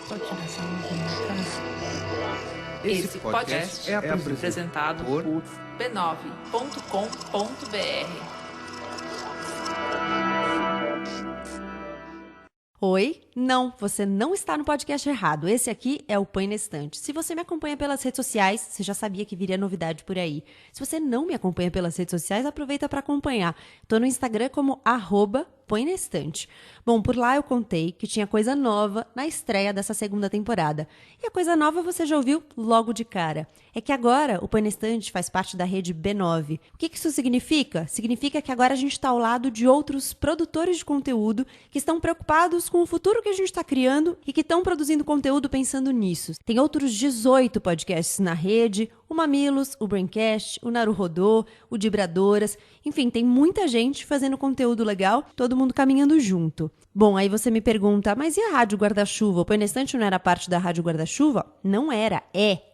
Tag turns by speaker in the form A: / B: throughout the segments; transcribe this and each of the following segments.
A: Pode tirar essa luzinha atrás.
B: Esse podcast é apresentado por b9.com.br.
C: Oi? Não, você não está no podcast errado. Esse aqui é o Põe na Estante. Se você me acompanha pelas redes sociais, você já sabia que viria novidade por aí. Se você não me acompanha pelas redes sociais, aproveita para acompanhar. Estou no Instagram como @Põe na Estante. Bom, por lá eu contei que tinha coisa nova na estreia dessa segunda temporada. E a coisa nova você já ouviu logo de cara. É que agora o Põe na Estante faz parte da rede B9. O que isso significa? Significa que agora a gente está ao lado de outros produtores de conteúdo que estão preocupados com o futuro que a gente está criando e que estão produzindo conteúdo pensando nisso. Tem outros 18 podcasts na rede, o Mamilos, o Braincast, o Naruhodô, o Dibradoras, enfim, tem muita gente fazendo conteúdo legal, todo mundo caminhando junto. Bom, aí você me pergunta, mas e a Rádio Guarda-Chuva? O Põe na Estante não era parte da Rádio Guarda-Chuva? Não era,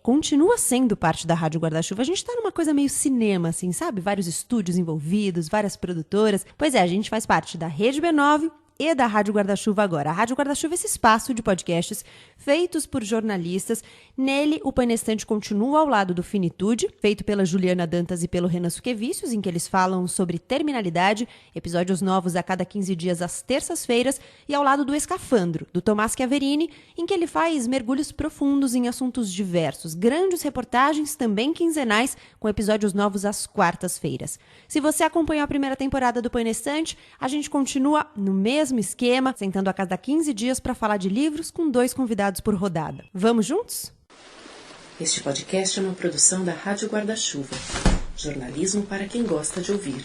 C: continua sendo parte da Rádio Guarda-Chuva. A gente tá numa coisa meio cinema, assim, sabe? Vários estúdios envolvidos, várias produtoras. Pois é, a gente faz parte da Rede B9 e da Rádio Guarda-Chuva agora. A Rádio Guarda-Chuva é esse espaço de podcasts feitos por jornalistas. Nele, o Põe na Estante continua ao lado do Finitude, feito pela Juliana Dantas e pelo Renan Suquevicius, em que eles falam sobre terminalidade, episódios novos a cada 15 dias às terças-feiras, e ao lado do Escafandro, do Tomás Chiaverini, em que ele faz mergulhos profundos em assuntos diversos, grandes reportagens também quinzenais, com episódios novos às quartas-feiras. Se você acompanhou a primeira temporada do Põe na Estante, a gente continua no mesmo esquema, sentando a cada 15 dias para falar de livros com 2 convidados por rodada. Vamos juntos?
D: Este podcast é uma produção da Rádio Guarda-Chuva. Jornalismo para quem gosta de ouvir.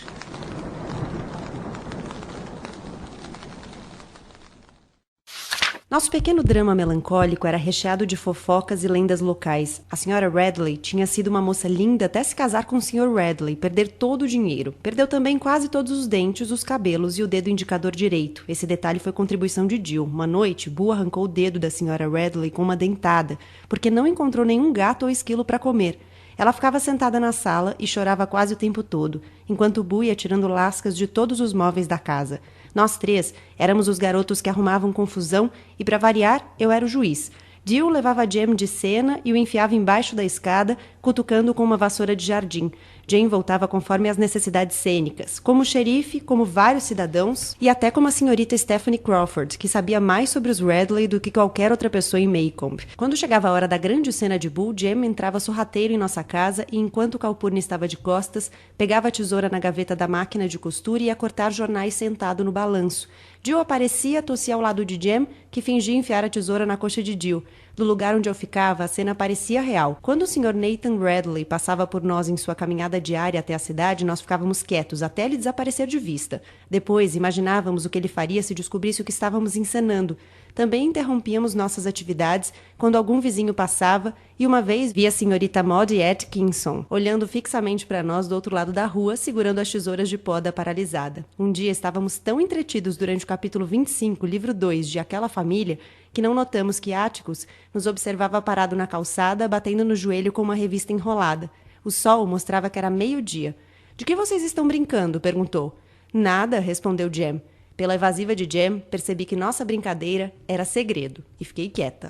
C: Nosso pequeno drama melancólico era recheado de fofocas e lendas locais. A senhora Radley tinha sido uma moça linda até se casar com o Sr. Radley, perder todo o dinheiro. Perdeu também quase todos os dentes, os cabelos e o dedo indicador direito. Esse detalhe foi contribuição de Jill. Uma noite, Boo arrancou o dedo da senhora Radley com uma dentada, porque não encontrou nenhum gato ou esquilo para comer. Ela ficava sentada na sala e chorava quase o tempo todo, enquanto Boo ia tirando lascas de todos os móveis da casa. Nós 3 éramos os garotos que arrumavam confusão e, para variar, eu era o juiz. Jill levava Jem de cena e o enfiava embaixo da escada, cutucando com uma vassoura de jardim. Jane voltava conforme as necessidades cênicas, como xerife, como vários cidadãos e até como a senhorita Stephanie Crawford, que sabia mais sobre os Radley do que qualquer outra pessoa em Maycomb. Quando chegava a hora da grande cena de Bull, Jem entrava sorrateiro em nossa casa e, enquanto Calpurnia estava de costas, pegava a tesoura na gaveta da máquina de costura e ia cortar jornais sentado no balanço. Jill aparecia, tossia ao lado de Jem, que fingia enfiar a tesoura na coxa de Jill. Do lugar onde eu ficava, a cena parecia real. Quando o Sr. Nathan Radley passava por nós em sua caminhada diária até a cidade, nós ficávamos quietos, até ele desaparecer de vista. Depois, imaginávamos o que ele faria se descobrisse o que estávamos encenando. Também interrompíamos nossas atividades quando algum vizinho passava e uma vez vi a senhorita Maudie Atkinson olhando fixamente para nós do outro lado da rua, segurando as tesouras de poda paralisada. Um dia estávamos tão entretidos durante o capítulo 25, livro 2 de Aquela Família, que não notamos que Atticus nos observava parado na calçada, batendo no joelho com uma revista enrolada. O sol mostrava que era meio-dia. "De que vocês estão brincando?" perguntou. "Nada", respondeu Jem. Pela evasiva de Jem, percebi que nossa brincadeira era segredo e fiquei quieta.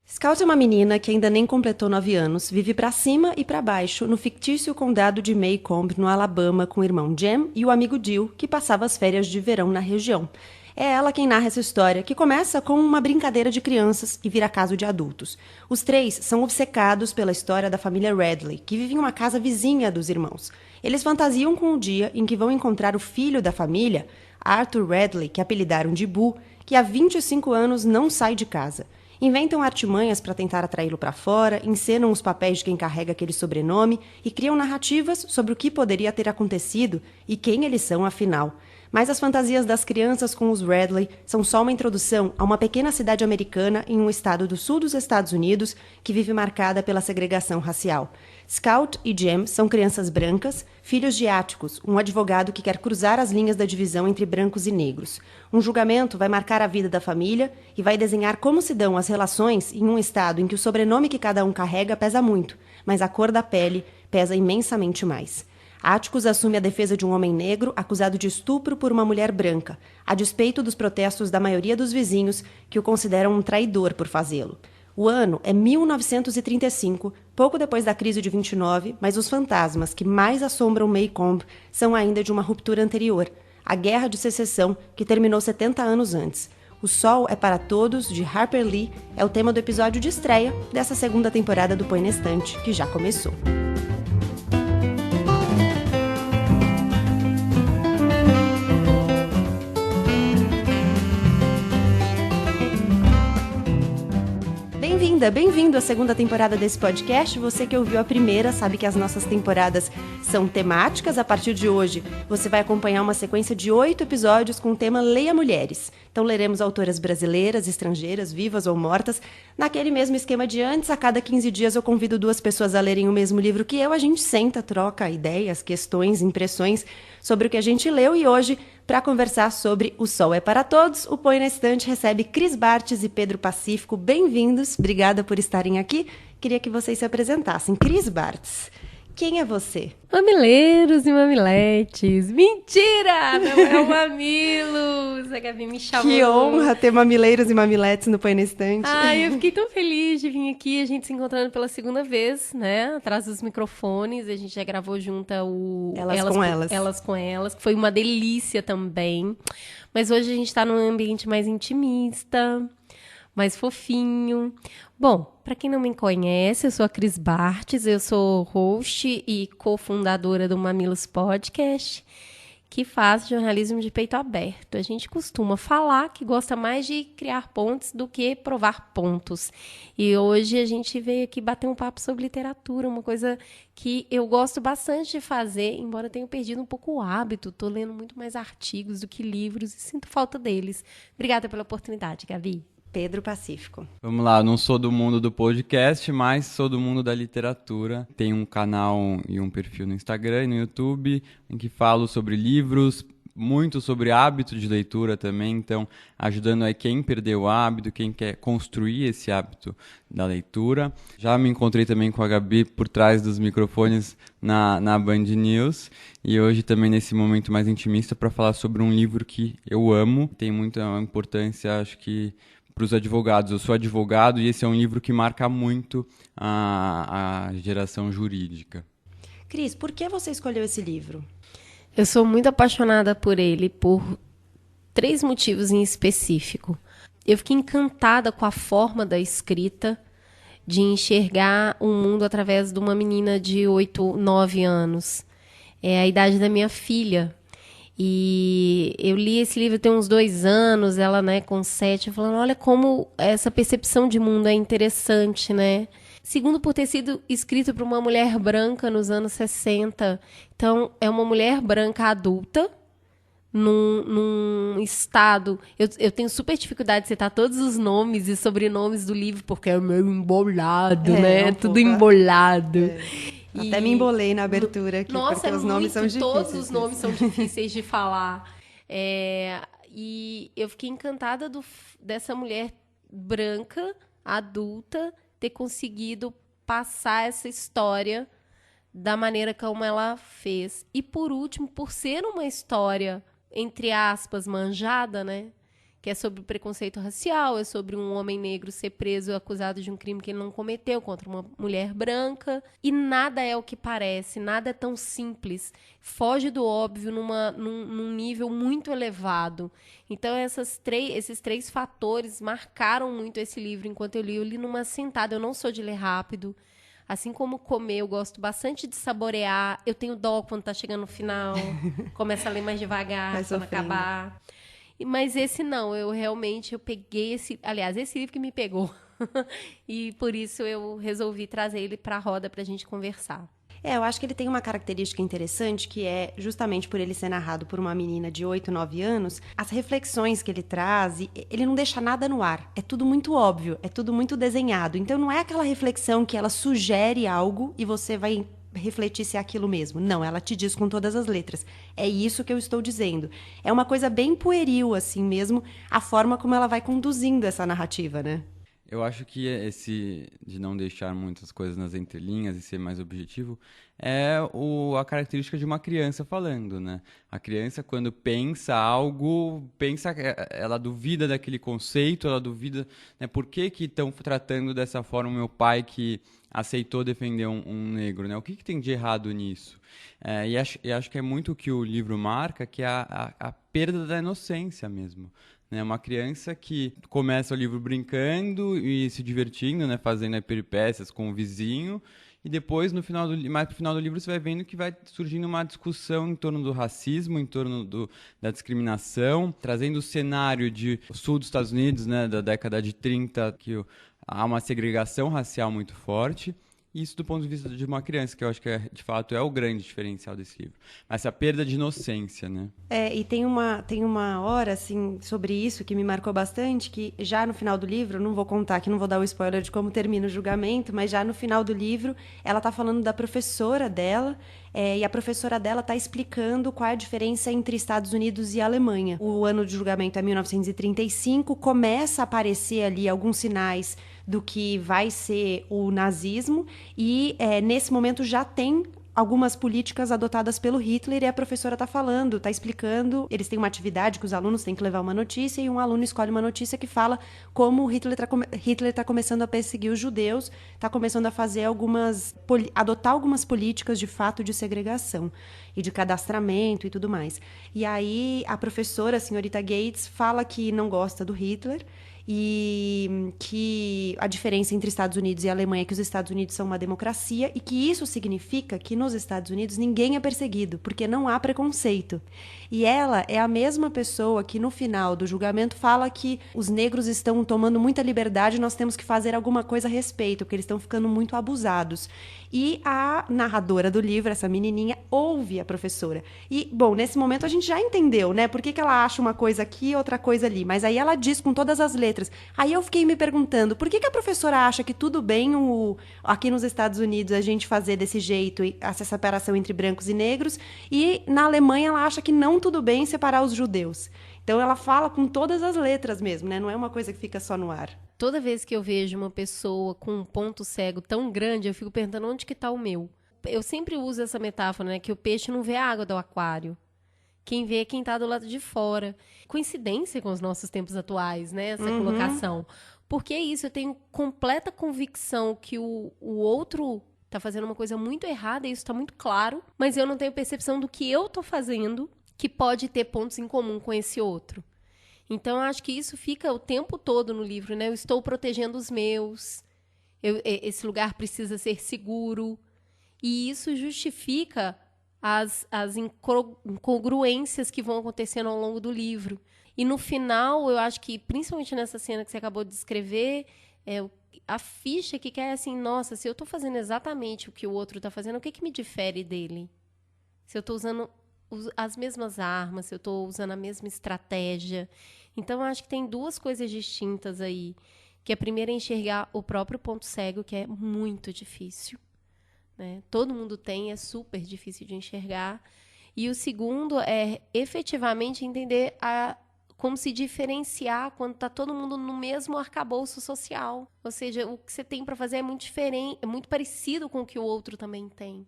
C: Scout é uma menina que ainda nem completou 9 anos, vive pra cima e pra baixo no fictício condado de Maycomb, no Alabama, com o irmão Jem e o amigo Jill, que passava as férias de verão na região. É ela quem narra essa história, que começa com uma brincadeira de crianças e vira caso de adultos. Os 3 são obcecados pela história da família Radley, que vive em uma casa vizinha dos irmãos. Eles fantasiam com o dia em que vão encontrar o filho da família, Arthur Radley, que apelidaram de Boo, que há 25 anos não sai de casa. Inventam artimanhas para tentar atraí-lo para fora, encenam os papéis de quem carrega aquele sobrenome e criam narrativas sobre o que poderia ter acontecido e quem eles são afinal. Mas as fantasias das crianças com os Radley são só uma introdução a uma pequena cidade americana em um estado do sul dos Estados Unidos que vive marcada pela segregação racial. Scout e Jem são crianças brancas, filhos de Atticus, um advogado que quer cruzar as linhas da divisão entre brancos e negros. Um julgamento vai marcar a vida da família e vai desenhar como se dão as relações em um estado em que o sobrenome que cada um carrega pesa muito, mas a cor da pele pesa imensamente mais. Atticus assume a defesa de um homem negro acusado de estupro por uma mulher branca, a despeito dos protestos da maioria dos vizinhos que o consideram um traidor por fazê-lo. O ano é 1935, pouco depois da crise de 29, mas os fantasmas que mais assombram Maycomb são ainda de uma ruptura anterior, a Guerra de Secessão, que terminou 70 anos antes. O Sol é para Todos, de Harper Lee, é o tema do episódio de estreia dessa segunda temporada do Põe na Estante, que já começou. Bem-vindo à segunda temporada desse podcast. Você que ouviu a primeira sabe que as nossas temporadas são temáticas. A partir de hoje, você vai acompanhar uma sequência de 8 episódios com o tema Leia Mulheres. Então, leremos autoras brasileiras, estrangeiras, vivas ou mortas. Naquele mesmo esquema de antes, a cada 15 dias eu convido 2 pessoas a lerem o mesmo livro que eu. A gente senta, troca ideias, questões, impressões sobre o que a gente leu. E hoje, para conversar sobre O Sol é para Todos, o Põe na Estante recebe Cris Bartz e Pedro Pacífico. Bem-vindos, obrigada por estarem aqui. Queria que vocês se apresentassem. Cris Bartz, quem é você?
E: Mamileiros e mamiletes. Mentira! Não é o Mamilos. A Gabi me chamou.
C: Que honra ter mamileiros e mamiletes no Põe na Estante.
E: Ai, eu fiquei tão feliz de vir aqui, a gente se encontrando pela segunda vez, né? Atrás dos microfones, a gente já gravou junto o Elas com Elas, que foi uma delícia também. Mas hoje a gente tá num ambiente mais intimista, mais fofinho. Bom, para quem não me conhece, eu sou a Cris Bartz, eu sou host e cofundadora do Mamilos Podcast, que faz jornalismo de peito aberto. A gente costuma falar que gosta mais de criar pontes do que provar pontos. E hoje a gente veio aqui bater um papo sobre literatura, uma coisa que eu gosto bastante de fazer, embora eu tenha perdido um pouco o hábito. Estou lendo muito mais artigos do que livros e sinto falta deles. Obrigada pela oportunidade, Gabi.
C: Pedro Pacífico.
F: Vamos lá, eu não sou do mundo do podcast, mas sou do mundo da literatura. Tenho um canal e um perfil no Instagram e no YouTube em que falo sobre livros, muito sobre hábito de leitura também, então ajudando aí quem perdeu o hábito, quem quer construir esse hábito da leitura. Já me encontrei também com a Gabi por trás dos microfones na Band News e hoje também nesse momento mais intimista para falar sobre um livro que eu amo, tem muita importância, acho que para os advogados. Eu sou advogado e esse é um livro que marca muito a geração jurídica.
C: Cris, por que você escolheu esse livro?
E: Eu sou muito apaixonada por ele por 3 motivos em específico. Eu fiquei encantada com a forma da escrita, de enxergar o mundo através de uma menina de 8, 9 anos. É a idade da minha filha. E eu li esse livro tem uns 2 anos, ela, né, com 7, falando, olha como essa percepção de mundo é interessante, né? Segundo, por ter sido escrito por uma mulher branca nos anos 60. Então, é uma mulher branca adulta, num estado... Eu tenho super dificuldade de citar todos os nomes e sobrenomes do livro, porque é meio embolado, né? Tudo embolado.
C: Até me embolei na abertura aqui,
E: nossa,
C: porque os nomes são difíceis.
E: Todos os nomes são difíceis de falar. E eu fiquei encantada dessa mulher branca, adulta, ter conseguido passar essa história da maneira como ela fez. E, por último, por ser uma história, entre aspas, manjada, né? Que é sobre o preconceito racial, é sobre um homem negro ser preso acusado de um crime que ele não cometeu contra uma mulher branca. E nada é o que parece, nada é tão simples. Foge do óbvio num nível muito elevado. Então, esses 3 fatores marcaram muito esse livro enquanto eu li numa sentada. Eu não sou de ler rápido. Assim como comer, eu gosto bastante de saborear. Eu tenho dó quando tá chegando no final. Começo a ler mais devagar, quando acabar. Mas esse não, eu peguei esse livro que me pegou. E por isso eu resolvi trazer ele para a roda para a gente conversar.
C: Eu acho que ele tem uma característica interessante, que é justamente por ele ser narrado por uma menina de 8, 9 anos, as reflexões que ele traz, ele não deixa nada no ar. É tudo muito óbvio, é tudo muito desenhado. Então não é aquela reflexão que ela sugere algo e você vai refletir se é aquilo mesmo. Não, ela te diz com todas as letras. É isso que eu estou dizendo. É uma coisa bem pueril, assim mesmo, a forma como ela vai conduzindo essa narrativa, né?
F: Eu acho que esse de não deixar muitas coisas nas entrelinhas e ser mais objetivo é a característica de uma criança falando, né? A criança, quando pensa algo, ela duvida daquele conceito, ela duvida, né, por que estão tratando dessa forma o meu pai que aceitou defender um negro, né? O que tem de errado nisso? E acho que é muito o que o livro marca, que é a perda da inocência mesmo. Né? Uma criança que começa o livro brincando e se divertindo, né? Fazendo peripécias com o vizinho, e depois, mais pro final do livro, você vai vendo que vai surgindo uma discussão em torno do racismo, em torno da discriminação, trazendo o cenário de sul dos Estados Unidos, né? Da década de 30, que há uma segregação racial muito forte. Isso do ponto de vista de uma criança, que eu acho que, de fato, é o grande diferencial desse livro. Essa perda de inocência, né?
C: E tem uma hora, assim, sobre isso que me marcou bastante, que já no final do livro, não vou contar, que não vou dar o spoiler de como termina o julgamento, mas já no final do livro, ela está falando da professora dela, e a professora dela está explicando qual é a diferença entre Estados Unidos e Alemanha. O ano de julgamento é 1935, começa a aparecer ali alguns sinais do que vai ser o nazismo, e nesse momento já tem algumas políticas adotadas pelo Hitler, e a professora está falando, está explicando. Eles têm uma atividade que os alunos têm que levar uma notícia, e um aluno escolhe uma notícia que fala como Hitler está começando a perseguir os judeus, está começando a fazer adotar algumas políticas de fato de segregação e de cadastramento e tudo mais. E aí a professora, a senhorita Gates, fala que não gosta do Hitler, e que a diferença entre Estados Unidos e Alemanha é que os Estados Unidos são uma democracia, e que isso significa que nos Estados Unidos ninguém é perseguido, porque não há preconceito. E ela é a mesma pessoa que no final do julgamento fala que os negros estão tomando muita liberdade e nós temos que fazer alguma coisa a respeito, porque eles estão ficando muito abusados. E a narradora do livro, essa menininha, ouve a professora. E, bom, nesse momento a gente já entendeu, né? Por que ela acha uma coisa aqui e outra coisa ali. Mas aí ela diz com todas as letras. Aí eu fiquei me perguntando, por que a professora acha que tudo bem aqui nos Estados Unidos a gente fazer desse jeito, essa separação entre brancos e negros, e na Alemanha ela acha que não tudo bem separar os judeus. Então ela fala com todas as letras mesmo, né? Não é uma coisa que fica só no ar.
E: Toda vez que eu vejo uma pessoa com um ponto cego tão grande, eu fico perguntando onde que está o meu. Eu sempre uso essa metáfora, né? Que o peixe não vê a água do aquário. Quem vê é quem está do lado de fora. Coincidência com os nossos tempos atuais, né? Essa colocação. Porque é isso, eu tenho completa convicção que o outro está fazendo uma coisa muito errada, e isso está muito claro, mas eu não tenho percepção do que eu estou fazendo que pode ter pontos em comum com esse outro. Então, eu acho que isso fica o tempo todo no livro, né? Eu estou protegendo os meus, esse lugar precisa ser seguro, e isso justifica as incongruências que vão acontecendo ao longo do livro. E no final, eu acho que, principalmente nessa cena que você acabou de descrever, a ficha que quer assim, nossa, se eu estou fazendo exatamente o que o outro está fazendo, o que me difere dele? Se eu estou usando as mesmas armas, se eu estou usando a mesma estratégia. Então, eu acho que tem duas coisas distintas aí. Que a primeira é enxergar o próprio ponto cego, que é muito difícil, né? Todo mundo tem, é super difícil de enxergar. E o segundo é efetivamente entender como se diferenciar quando está todo mundo no mesmo arcabouço social. Ou seja, o que você tem para fazer é muito diferente, é muito parecido com o que o outro também tem.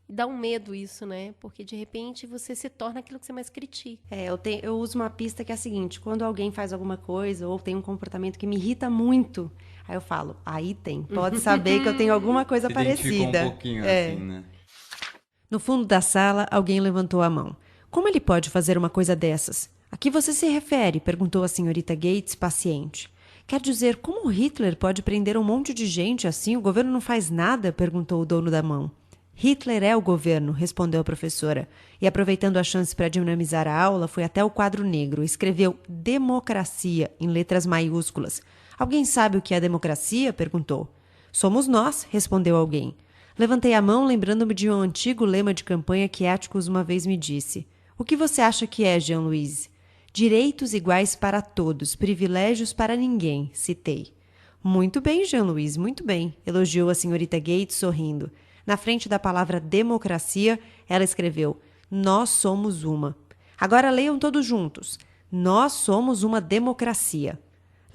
E: E dá um medo isso, né? Porque, de repente, você se torna aquilo que você mais critica.
C: Eu uso uma pista que é a seguinte: quando alguém faz alguma coisa ou tem um comportamento que me irrita muito, aí eu falo, aí tem. Pode saber que eu tenho alguma coisa parecida.
F: Identificou um pouquinho assim, né?
C: No fundo da sala, alguém levantou a mão. Como ele pode fazer uma coisa dessas? A que você se refere? Perguntou a senhorita Gates, paciente. Quer dizer, como Hitler pode prender um monte de gente assim? O governo não faz nada? Perguntou o dono da mão. Hitler é o governo, respondeu a professora. E, aproveitando a chance para dinamizar a aula, foi até o quadro negro. Escreveu democracia em letras maiúsculas. Alguém sabe o que é democracia? Perguntou. Somos nós, respondeu alguém. Levantei a mão, lembrando-me de um antigo lema de campanha que Atticus uma vez me disse. O que você acha que é, Jean-Louis? Direitos iguais para todos, privilégios para ninguém, citei. Muito bem, Jean-Louis, muito bem, elogiou a senhorita Gates, sorrindo. Na frente da palavra democracia, ela escreveu, nós somos uma. Agora leiam todos juntos. Nós somos uma democracia.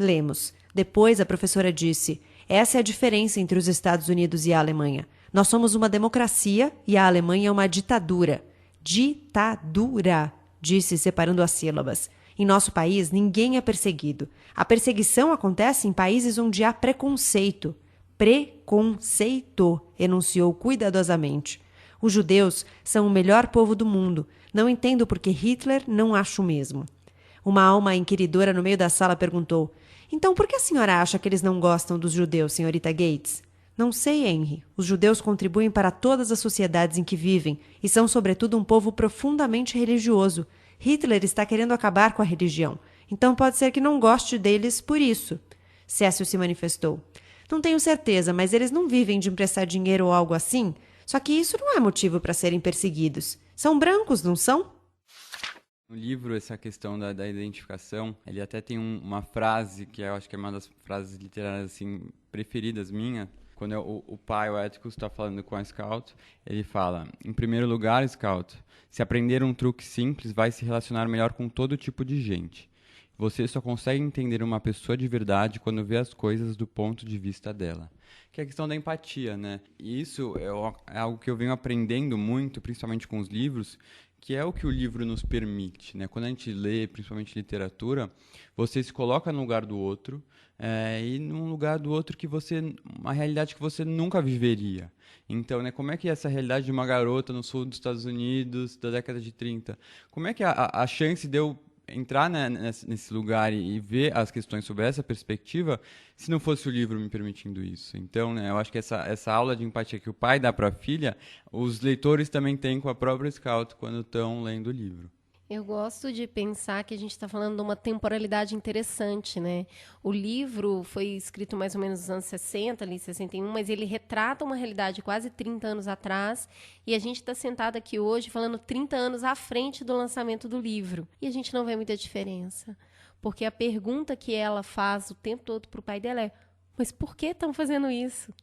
C: Lemos. Depois, a professora disse: essa é a diferença entre os Estados Unidos e a Alemanha. Nós somos uma democracia e a Alemanha é uma ditadura. Ditadura, disse separando as sílabas. Em nosso país, ninguém é perseguido. A perseguição acontece em países onde há preconceito. Preconceito, enunciou cuidadosamente. Os judeus são o melhor povo do mundo. Não entendo por que Hitler não acha o mesmo. Uma alma inquiridora no meio da sala perguntou: então por que a senhora acha que eles não gostam dos judeus, senhorita Gates? Não sei, Henry. Os judeus contribuem para todas as sociedades em que vivem e são, sobretudo, um povo profundamente religioso. Hitler está querendo acabar com a religião. Então pode ser que não goste deles por isso. Cécio se manifestou. Não tenho certeza, mas eles não vivem de emprestar dinheiro ou algo assim? Só que isso não é motivo para serem perseguidos. São brancos, não são?
F: No livro, essa questão da identificação, ele até tem uma frase que eu acho que é uma das frases literárias assim, preferidas minha. Quando o pai, o Atticus, está falando com a Scout, ele fala: em primeiro lugar, Scout, se aprender um truque simples, vai se relacionar melhor com todo tipo de gente. Você só consegue entender uma pessoa de verdade quando vê as coisas do ponto de vista dela. Que é a questão da empatia, né? E isso é algo que eu venho aprendendo muito, principalmente com os livros, que é o que o livro nos permite, né? Quando a gente lê, principalmente literatura, você se coloca no lugar do outro, e num lugar do outro uma realidade que você nunca viveria. Então, né, como é que essa realidade de uma garota no sul dos Estados Unidos, da década de 30, como é que a chance de eu entrar, né, nesse lugar e ver as questões sob essa perspectiva, se não fosse o livro me permitindo isso? Então, né, eu acho que essa aula de empatia que o pai dá para a filha, os leitores também têm com a própria Scout quando estão lendo o livro.
E: Eu gosto de pensar que a gente está falando de uma temporalidade interessante, né? O livro foi escrito mais ou menos nos anos 60, ali, 61, mas ele retrata uma realidade quase 30 anos atrás, e a gente está sentado aqui hoje falando 30 anos à frente do lançamento do livro. E a gente não vê muita diferença, porque a pergunta que ela faz o tempo todo para o pai dela é: mas por que estão fazendo isso?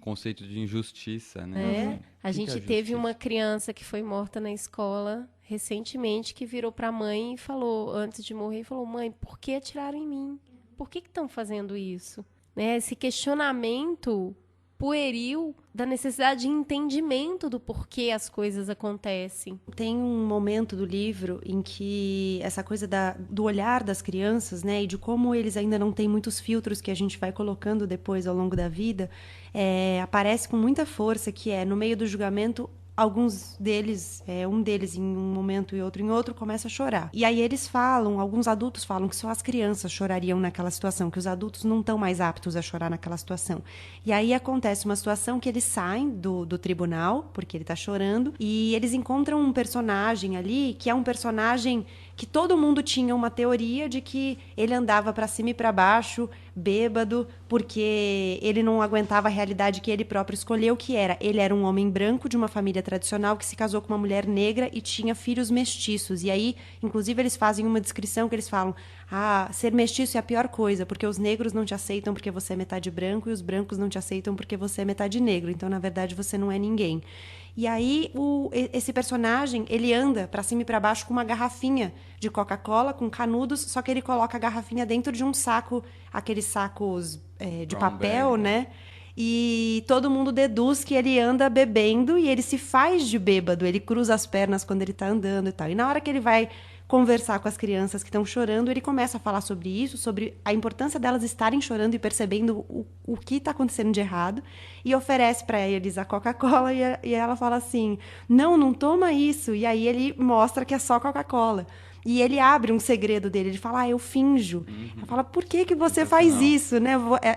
F: Conceito de injustiça, né?
E: A gente teve uma criança que foi morta na escola recentemente, que virou para a mãe e falou, antes de morrer, falou: mãe, por que atiraram em mim? Por que estão fazendo isso? Né? Esse questionamento pueril da necessidade de entendimento do porquê as coisas acontecem.
C: Tem um momento do livro em que essa coisa do olhar das crianças, né, e de como eles ainda não têm muitos filtros que a gente vai colocando depois ao longo da vida, aparece com muita força, que no meio do julgamento, alguns deles, um deles em um momento e outro em outro, começa a chorar. E aí eles falam, alguns adultos falam que só as crianças chorariam naquela situação, que os adultos não estão mais aptos a chorar naquela situação. E aí acontece uma situação que eles saem do tribunal, porque ele está chorando, e eles encontram um personagem ali, que é um personagem que todo mundo tinha uma teoria de que ele andava para cima e para baixo, bêbado, porque ele não aguentava a realidade que ele próprio escolheu, que ele era um homem branco de uma família tradicional que se casou com uma mulher negra e tinha filhos mestiços. E aí, inclusive, eles fazem uma descrição que eles falam: ser mestiço é a pior coisa, porque os negros não te aceitam porque você é metade branco e os brancos não te aceitam porque você é metade negro. Então, na verdade, você não é ninguém. E aí, esse personagem, ele anda para cima e para baixo com uma garrafinha de Coca-Cola, com canudos, só que ele coloca a garrafinha dentro de um saco, aqueles sacos de papel, né? E todo mundo deduz que ele anda bebendo e ele se faz de bêbado, ele cruza as pernas quando ele tá andando e tal. E na hora que ele vai conversar com as crianças que estão chorando, ele começa a falar sobre isso, sobre a importância delas estarem chorando e percebendo o que está acontecendo de errado, e oferece para eles a Coca-Cola, e ela fala assim: não toma isso. E aí ele mostra que é só Coca-Cola. E ele abre um segredo dele, ele fala: eu finjo. Ela fala: por que você faz isso, né?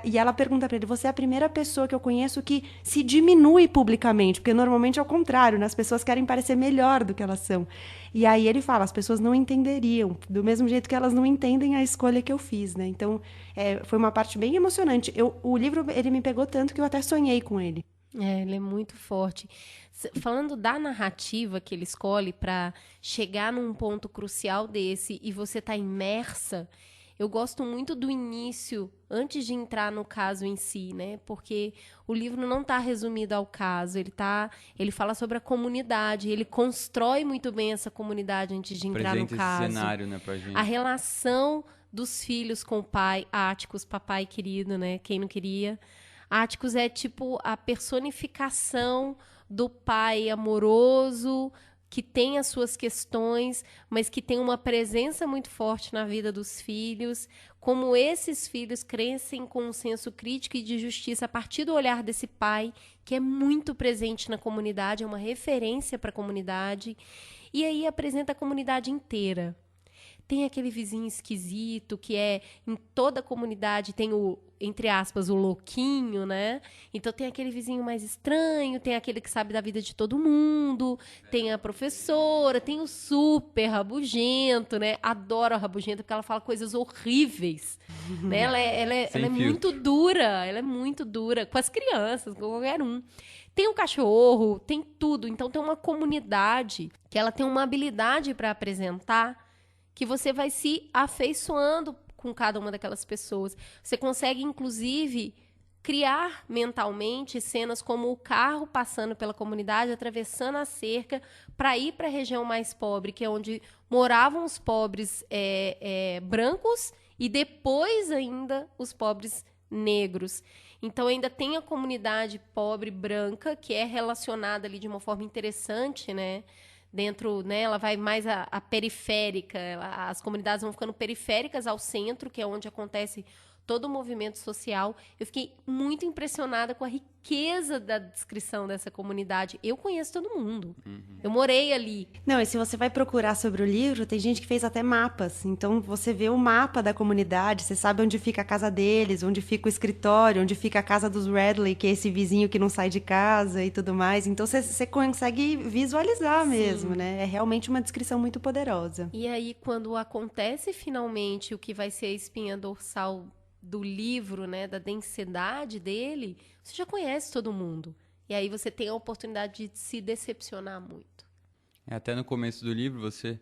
C: E ela pergunta para ele: você é a primeira pessoa que eu conheço que se diminui publicamente, porque normalmente é o contrário, né? As pessoas querem parecer melhor do que elas são. E aí ele fala: as pessoas não entenderiam, do mesmo jeito que elas não entendem a escolha que eu fiz, né? Então, foi uma parte bem emocionante. O livro, ele me pegou tanto que eu até sonhei com ele.
E: Ele é muito forte. Falando da narrativa que ele escolhe para chegar num ponto crucial desse e você tá imersa, eu gosto muito do início, antes de entrar no caso em si, né? Porque o livro não está resumido ao caso, ele fala sobre a comunidade, ele constrói muito bem essa comunidade antes de entrar no caso.
F: Esse cenário, né, pra gente.
E: A relação dos filhos com o pai, Áticos, papai querido, né? Quem não queria? Áticos é tipo a personificação do pai amoroso, que tem as suas questões, mas que tem uma presença muito forte na vida dos filhos. Como esses filhos crescem com um senso crítico e de justiça a partir do olhar desse pai, que é muito presente na comunidade, é uma referência para a comunidade. E aí apresenta a comunidade inteira. Tem aquele vizinho esquisito que em toda a comunidade tem o, entre aspas, o louquinho, né? Então tem aquele vizinho mais estranho, tem aquele que sabe da vida de todo mundo, tem a professora, tem o super rabugento, né? Adoro a rabugenta porque ela fala coisas horríveis, né? Ela é muito dura com as crianças, com qualquer um. Tem um cachorro, tem tudo. Então tem uma comunidade que ela tem uma habilidade para apresentar que você vai se afeiçoando com cada uma daquelas pessoas. Você consegue, inclusive, criar mentalmente cenas como o carro passando pela comunidade, atravessando a cerca, para ir para a região mais pobre, que é onde moravam os pobres brancos e depois ainda os pobres negros. Então, ainda tem a comunidade pobre branca, que é relacionada ali de uma forma interessante, né? Dentro, né, ela vai mais a periférica, as comunidades vão ficando periféricas ao centro, que é onde acontece todo o movimento social. Eu fiquei muito impressionada com a riqueza da descrição dessa comunidade. Eu conheço todo mundo. Eu morei ali.
C: Não, e se você vai procurar sobre o livro, tem gente que fez até mapas. Então, você vê o mapa da comunidade, você sabe onde fica a casa deles, onde fica o escritório, onde fica a casa dos Radley, que é esse vizinho que não sai de casa e tudo mais. Então, você consegue visualizar mesmo, né? É realmente uma descrição muito poderosa.
E: E aí, quando acontece finalmente o que vai ser a espinha dorsal do livro, né, da densidade dele, você já conhece todo mundo. E aí você tem a oportunidade de se decepcionar muito.
F: Até no começo do livro você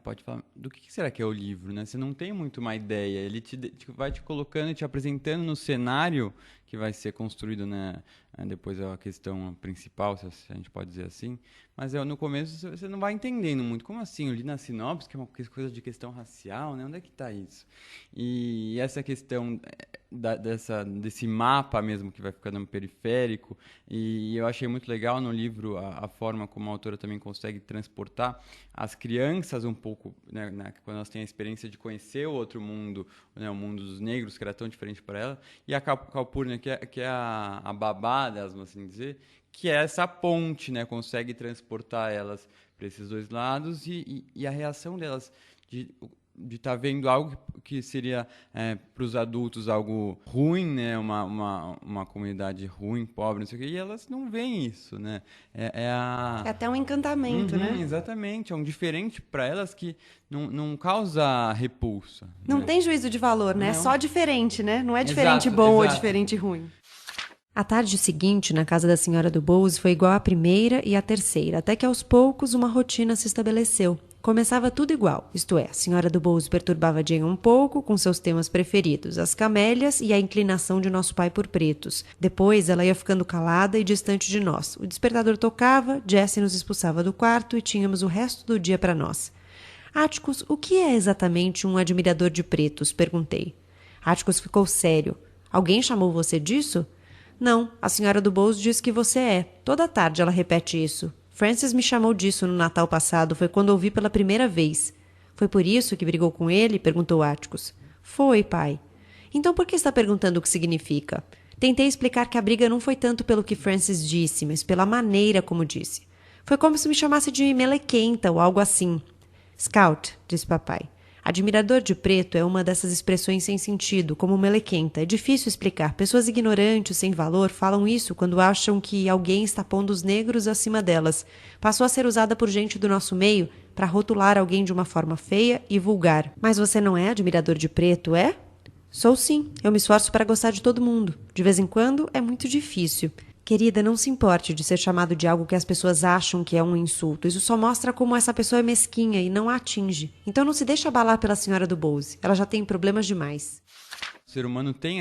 F: pode falar, do que será que é o livro, né? Você não tem muito uma ideia, ele vai te colocando e te apresentando no cenário que vai ser construído, né? Depois é a questão principal, se a gente pode dizer assim, mas no começo você não vai entendendo muito, como assim? Eu li na sinopse que é uma coisa de questão racial, né? Onde é que está isso? E essa questão desse mapa mesmo que vai ficando periférico, e eu achei muito legal no livro a forma como a autora também consegue transportar as crianças um pouco, né, quando elas têm a experiência de conhecer o outro mundo, né, o mundo dos negros, que era tão diferente para ela, e a Calpurnia, que é a babá delas, vamos assim dizer, que é essa ponte, né, consegue transportar elas para esses dois lados, e a reação delas de estar vendo algo que seria para os adultos algo ruim, né, uma comunidade ruim, pobre, não sei o quê, e elas não veem isso, né? É
C: até um encantamento, né?
F: Exatamente, é um diferente para elas que não causa repulsa.
C: Não
F: né?
C: tem juízo de valor, né? É
F: Não.
C: só diferente, né? Não é diferente bom ou diferente ruim. A tarde seguinte, na casa da senhora do Bowles, foi igual à primeira e à terceira, até que aos poucos uma rotina se estabeleceu. Começava tudo igual, isto é, a senhora do Bowles perturbava Jane um pouco com seus temas preferidos, as camélias e a inclinação de nosso pai por pretos. Depois ela ia ficando calada e distante de nós. O despertador tocava, Jessie nos expulsava do quarto e tínhamos o resto do dia para nós. Áticos, o que é exatamente um admirador de pretos? Perguntei. Áticos ficou sério. Alguém chamou você disso? Não, a senhora do Bowles diz que você é. Toda tarde ela repete isso. Frances me chamou disso no Natal passado, foi quando ouvi pela primeira vez. Foi por isso que brigou com ele? Perguntou Áticos. Foi, pai. Então por que está perguntando o que significa? Tentei explicar que a briga não foi tanto pelo que Frances disse, mas pela maneira como disse. Foi como se me chamasse de melequenta ou algo assim. Scout, disse papai. Admirador de preto é uma dessas expressões sem sentido, como melequenta. É difícil explicar. Pessoas ignorantes, sem valor, falam isso quando acham que alguém está pondo os negros acima delas. Passou a ser usada por gente do nosso meio para rotular alguém de uma forma feia e vulgar. Mas você não é admirador de preto, é? Sou sim. Eu me esforço para gostar de todo mundo. De vez em quando é muito difícil. Querida, não se importe de ser chamado de algo que as pessoas acham que é um insulto. Isso só mostra como essa pessoa é mesquinha e não a atinge. Então não se deixe abalar pela senhora do Bowles. Ela já tem problemas demais.
F: O ser humano tem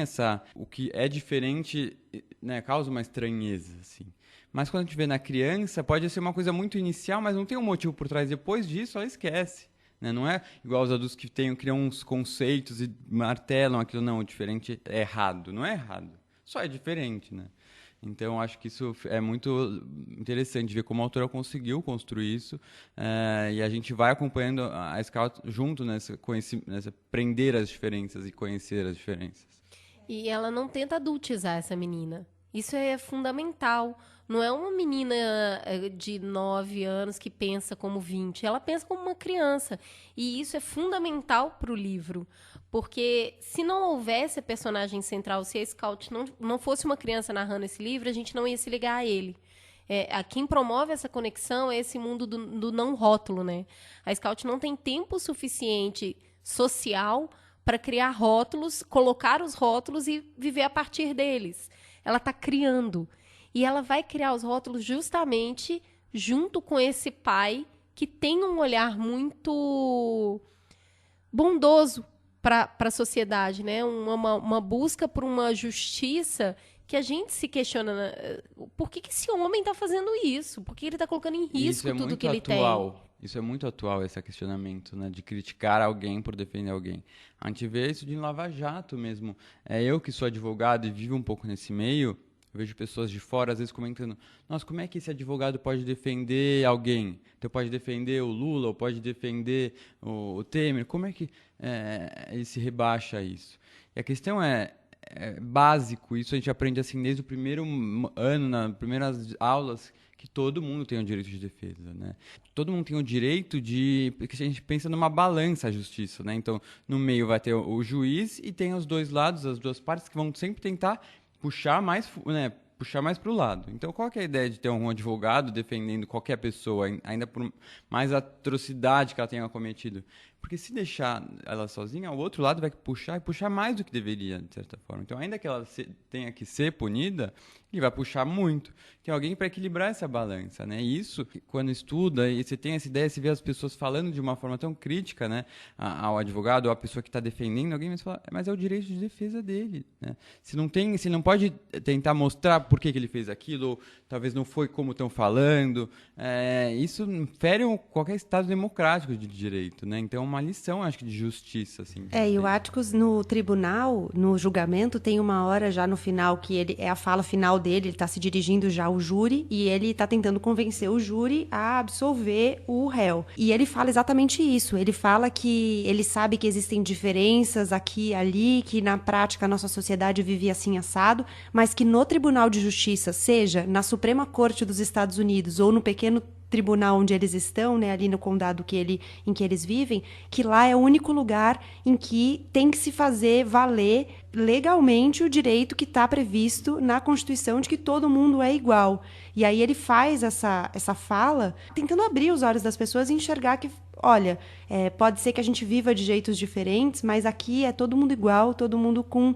F: o que é diferente, né, causa uma estranheza, assim. Mas quando a gente vê na criança, pode ser uma coisa muito inicial, mas não tem um motivo por trás. Depois disso, ela esquece. né? Não é igual os adultos que criam uns conceitos e martelam aquilo. Não, o diferente é errado. Não é errado, só é diferente, né? Então, acho que isso é muito interessante ver como a autora conseguiu construir isso, e a gente vai acompanhando a Scout junto nessa aprender as diferenças e conhecer as diferenças.
E: E ela não tenta adultizar essa menina. Isso é fundamental. Não é uma menina de 9 anos que pensa como 20. Ela pensa como uma criança. E isso é fundamental para o livro. Porque se não houvesse a personagem central, se a Scout não fosse uma criança narrando esse livro, a gente não ia se ligar a ele. A quem promove essa conexão é esse mundo do não rótulo, né? A Scout não tem tempo suficiente social para criar rótulos, colocar os rótulos e viver a partir deles. Ela está criando. E ela vai criar os rótulos justamente junto com esse pai que tem um olhar muito bondoso para a sociedade, né? Uma busca por uma justiça que a gente se questiona, por que esse homem está fazendo isso? Por que ele está colocando em risco tudo que ele tem?
F: Isso é muito atual, esse questionamento, né, de criticar alguém por defender alguém. A gente vê isso de Lava Jato mesmo. Eu que sou advogado e vivo um pouco nesse meio, eu vejo pessoas de fora, às vezes, comentando: nossa, como é que esse advogado pode defender alguém? Então, pode defender o Lula, ou pode defender o Temer? Como é que ele se rebaixa a isso? E a questão é básico, isso a gente aprende assim desde o primeiro ano, nas primeiras aulas, que todo mundo tem o direito de defesa, né? Todo mundo tem o direito porque a gente pensa numa balança a justiça, né? Então, no meio vai ter o juiz e tem os dois lados, as duas partes, que vão sempre tentar puxar mais para o lado. Então, qual que é a ideia de ter um advogado defendendo qualquer pessoa, ainda por mais atrocidade que ela tenha cometido? Porque se deixar ela sozinha, o outro lado vai puxar mais do que deveria, de certa forma. Então, ainda que ela tenha que ser punida, ele vai puxar muito. Tem alguém para equilibrar essa balança, né? E isso, quando estuda e você tem essa ideia, você vê as pessoas falando de uma forma tão crítica, né, ao advogado ou à pessoa que está defendendo alguém, mas é o direito de defesa dele, né? Se não pode tentar mostrar por que ele fez aquilo, ou talvez não foi como estão falando, isso fere qualquer Estado democrático de direito, né? Então, uma lição, acho que, de justiça, assim.
C: E o Atticus, no tribunal, no julgamento, tem uma hora já no final que ele é a fala final dele, ele está se dirigindo já ao júri e ele está tentando convencer o júri a absolver o réu. E ele fala exatamente isso. Ele fala que ele sabe que existem diferenças aqui e ali, que na prática a nossa sociedade vive assim assado, mas que no Tribunal de Justiça, seja na Suprema Corte dos Estados Unidos ou no pequeno tribunal onde eles estão, né, ali no condado em que eles vivem, que lá é o único lugar em que tem que se fazer valer legalmente o direito que está previsto na Constituição de que todo mundo é igual. E aí ele faz essa fala tentando abrir os olhos das pessoas e enxergar que, olha, pode ser que a gente viva de jeitos diferentes, mas aqui é todo mundo igual, todo mundo com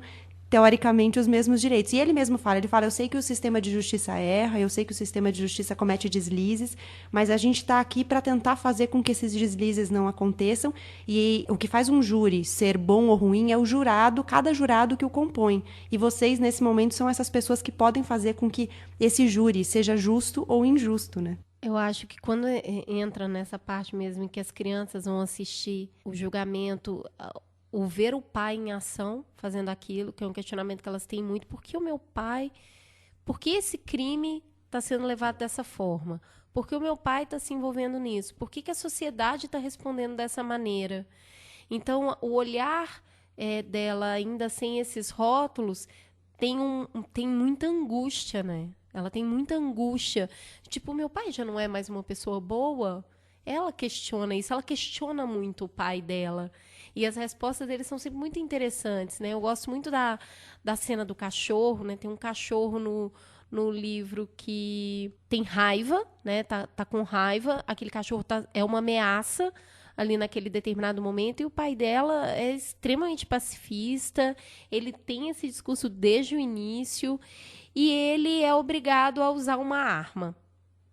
C: teoricamente, os mesmos direitos. E ele mesmo fala, eu sei que o sistema de justiça erra, eu sei que o sistema de justiça comete deslizes, mas a gente está aqui para tentar fazer com que esses deslizes não aconteçam, e o que faz um júri ser bom ou ruim é o jurado, cada jurado que o compõe. E vocês, nesse momento, são essas pessoas que podem fazer com que esse júri seja justo ou injusto, né?
E: Eu acho que quando entra nessa parte mesmo em que as crianças vão assistir o julgamento, o ver o pai em ação fazendo aquilo, que é um questionamento que elas têm muito. Por que esse crime está sendo levado dessa forma? Por que o meu pai está se envolvendo nisso? Por que a sociedade está respondendo dessa maneira? Então, o olhar dela, ainda sem esses rótulos, tem muita angústia, né? Ela tem muita angústia. Tipo, meu pai já não é mais uma pessoa boa? Ela questiona isso, ela questiona muito o pai dela. E as respostas dele são sempre muito interessantes, né? Eu gosto muito da cena do cachorro, né? Tem um cachorro no livro que tem raiva, né? Tá com raiva, aquele cachorro é uma ameaça ali naquele determinado momento, e o pai dela é extremamente pacifista, ele tem esse discurso desde o início, e ele é obrigado a usar uma arma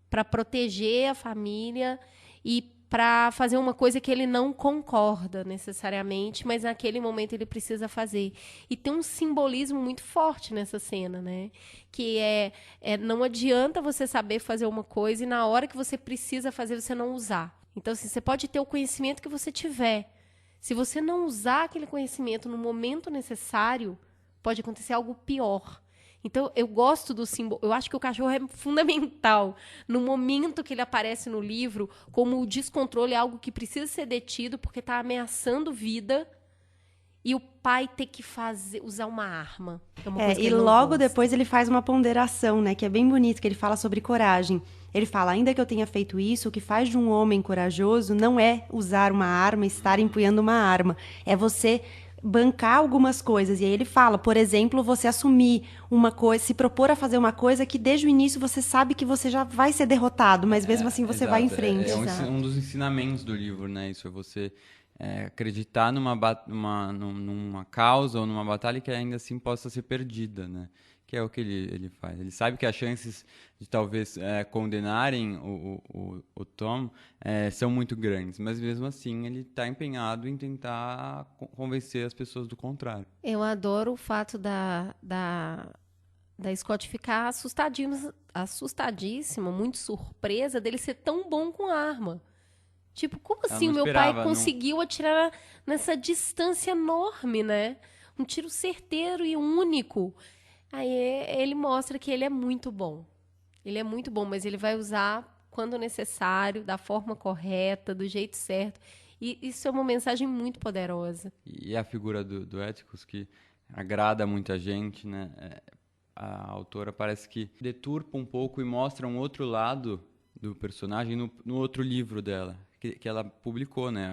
E: para proteger a família e para fazer uma coisa que ele não concorda necessariamente, mas naquele momento ele precisa fazer. E tem um simbolismo muito forte nessa cena, né? Que não adianta você saber fazer uma coisa e na hora que você precisa fazer, você não usar. Então, assim, você pode ter o conhecimento que você tiver. Se você não usar aquele conhecimento no momento necessário, pode acontecer algo pior. Então, eu gosto do símbolo. Eu acho que o cachorro é fundamental. No momento que ele aparece no livro, como o descontrole é algo que precisa ser detido porque está ameaçando vida. E o pai ter que usar uma arma. É uma coisa que
C: E
E: ele não
C: logo
E: gosta.
C: depois ele faz uma ponderação, né? Que é bem bonito, que ele fala sobre coragem. Ele fala, ainda que eu tenha feito isso, o que faz de um homem corajoso não é usar uma arma, estar empunhando uma arma. É você bancar algumas coisas. E aí ele fala, por exemplo, você assumir uma coisa, se propor a fazer uma coisa que desde o início você sabe que você já vai ser derrotado, mas mesmo assim você vai em frente.
F: Um dos ensinamentos do livro, né? Isso é você acreditar numa causa ou numa batalha que ainda assim possa ser perdida, né? Que é o que ele faz. Ele sabe que as chances de talvez condenarem o Tom são muito grandes, mas mesmo assim ele está empenhado em tentar convencer as pessoas do contrário.
E: Eu adoro o fato da Scott ficar assustadíssima, muito surpresa dele ser tão bom com arma. Tipo, como assim o meu pai conseguiu atirar nessa distância enorme, né? Um tiro certeiro e único. Aí ele mostra que ele é muito bom. Ele é muito bom, mas ele vai usar quando necessário, da forma correta, do jeito certo. E isso é uma mensagem muito poderosa.
F: E a figura do Atticus, que agrada muita gente, né? A autora parece que deturpa um pouco e mostra um outro lado do personagem no outro livro dela, que ela publicou, né?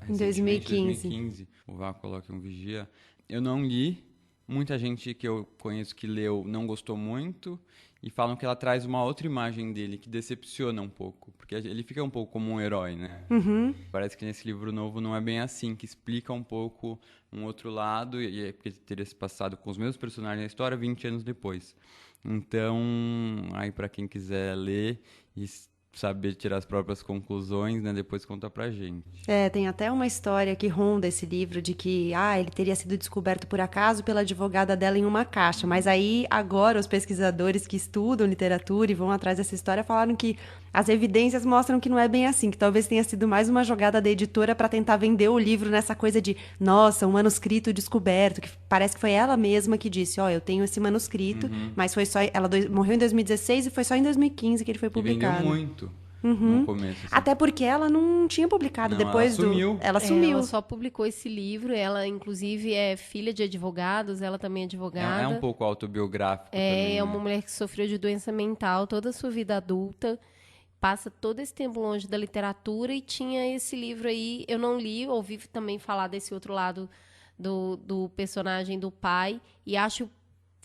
C: Em 2015.
F: O Vá Coloque um Vigia. Eu não li. Muita gente que eu conheço que leu não gostou muito e falam que ela traz uma outra imagem dele que decepciona um pouco, porque ele fica um pouco como um herói, né?
C: Uhum.
F: Parece que nesse livro novo não é bem assim, que explica um pouco um outro lado, e é porque teria se passado com os mesmos personagens na história 20 anos depois. Então, aí para quem quiser ler e saber tirar as próprias conclusões, né? Depois conta pra gente.
C: Tem até uma história que ronda esse livro de que ele teria sido descoberto por acaso pela advogada dela em uma caixa. Mas aí, agora, os pesquisadores que estudam literatura e vão atrás dessa história falaram que as evidências mostram que não é bem assim, que talvez tenha sido mais uma jogada da editora para tentar vender o livro nessa coisa de, nossa, um manuscrito descoberto, que parece que foi ela mesma que disse, eu tenho esse manuscrito, mas foi só, ela morreu em 2016 e foi só em 2015 que ele foi publicado.
F: E vendeu muito. No começo, assim.
C: Até porque ela não tinha publicado depois
F: ela sumiu.
C: Ela sumiu.
E: Ela só publicou esse livro. Ela, inclusive, é filha de advogados. Ela também é advogada.
F: É um pouco autobiográfico também.
E: É uma mulher que sofreu de doença mental toda a sua vida adulta. Passa todo esse tempo longe da literatura e tinha esse livro aí. Eu não li, ouvi também falar desse outro lado do personagem do pai. E acho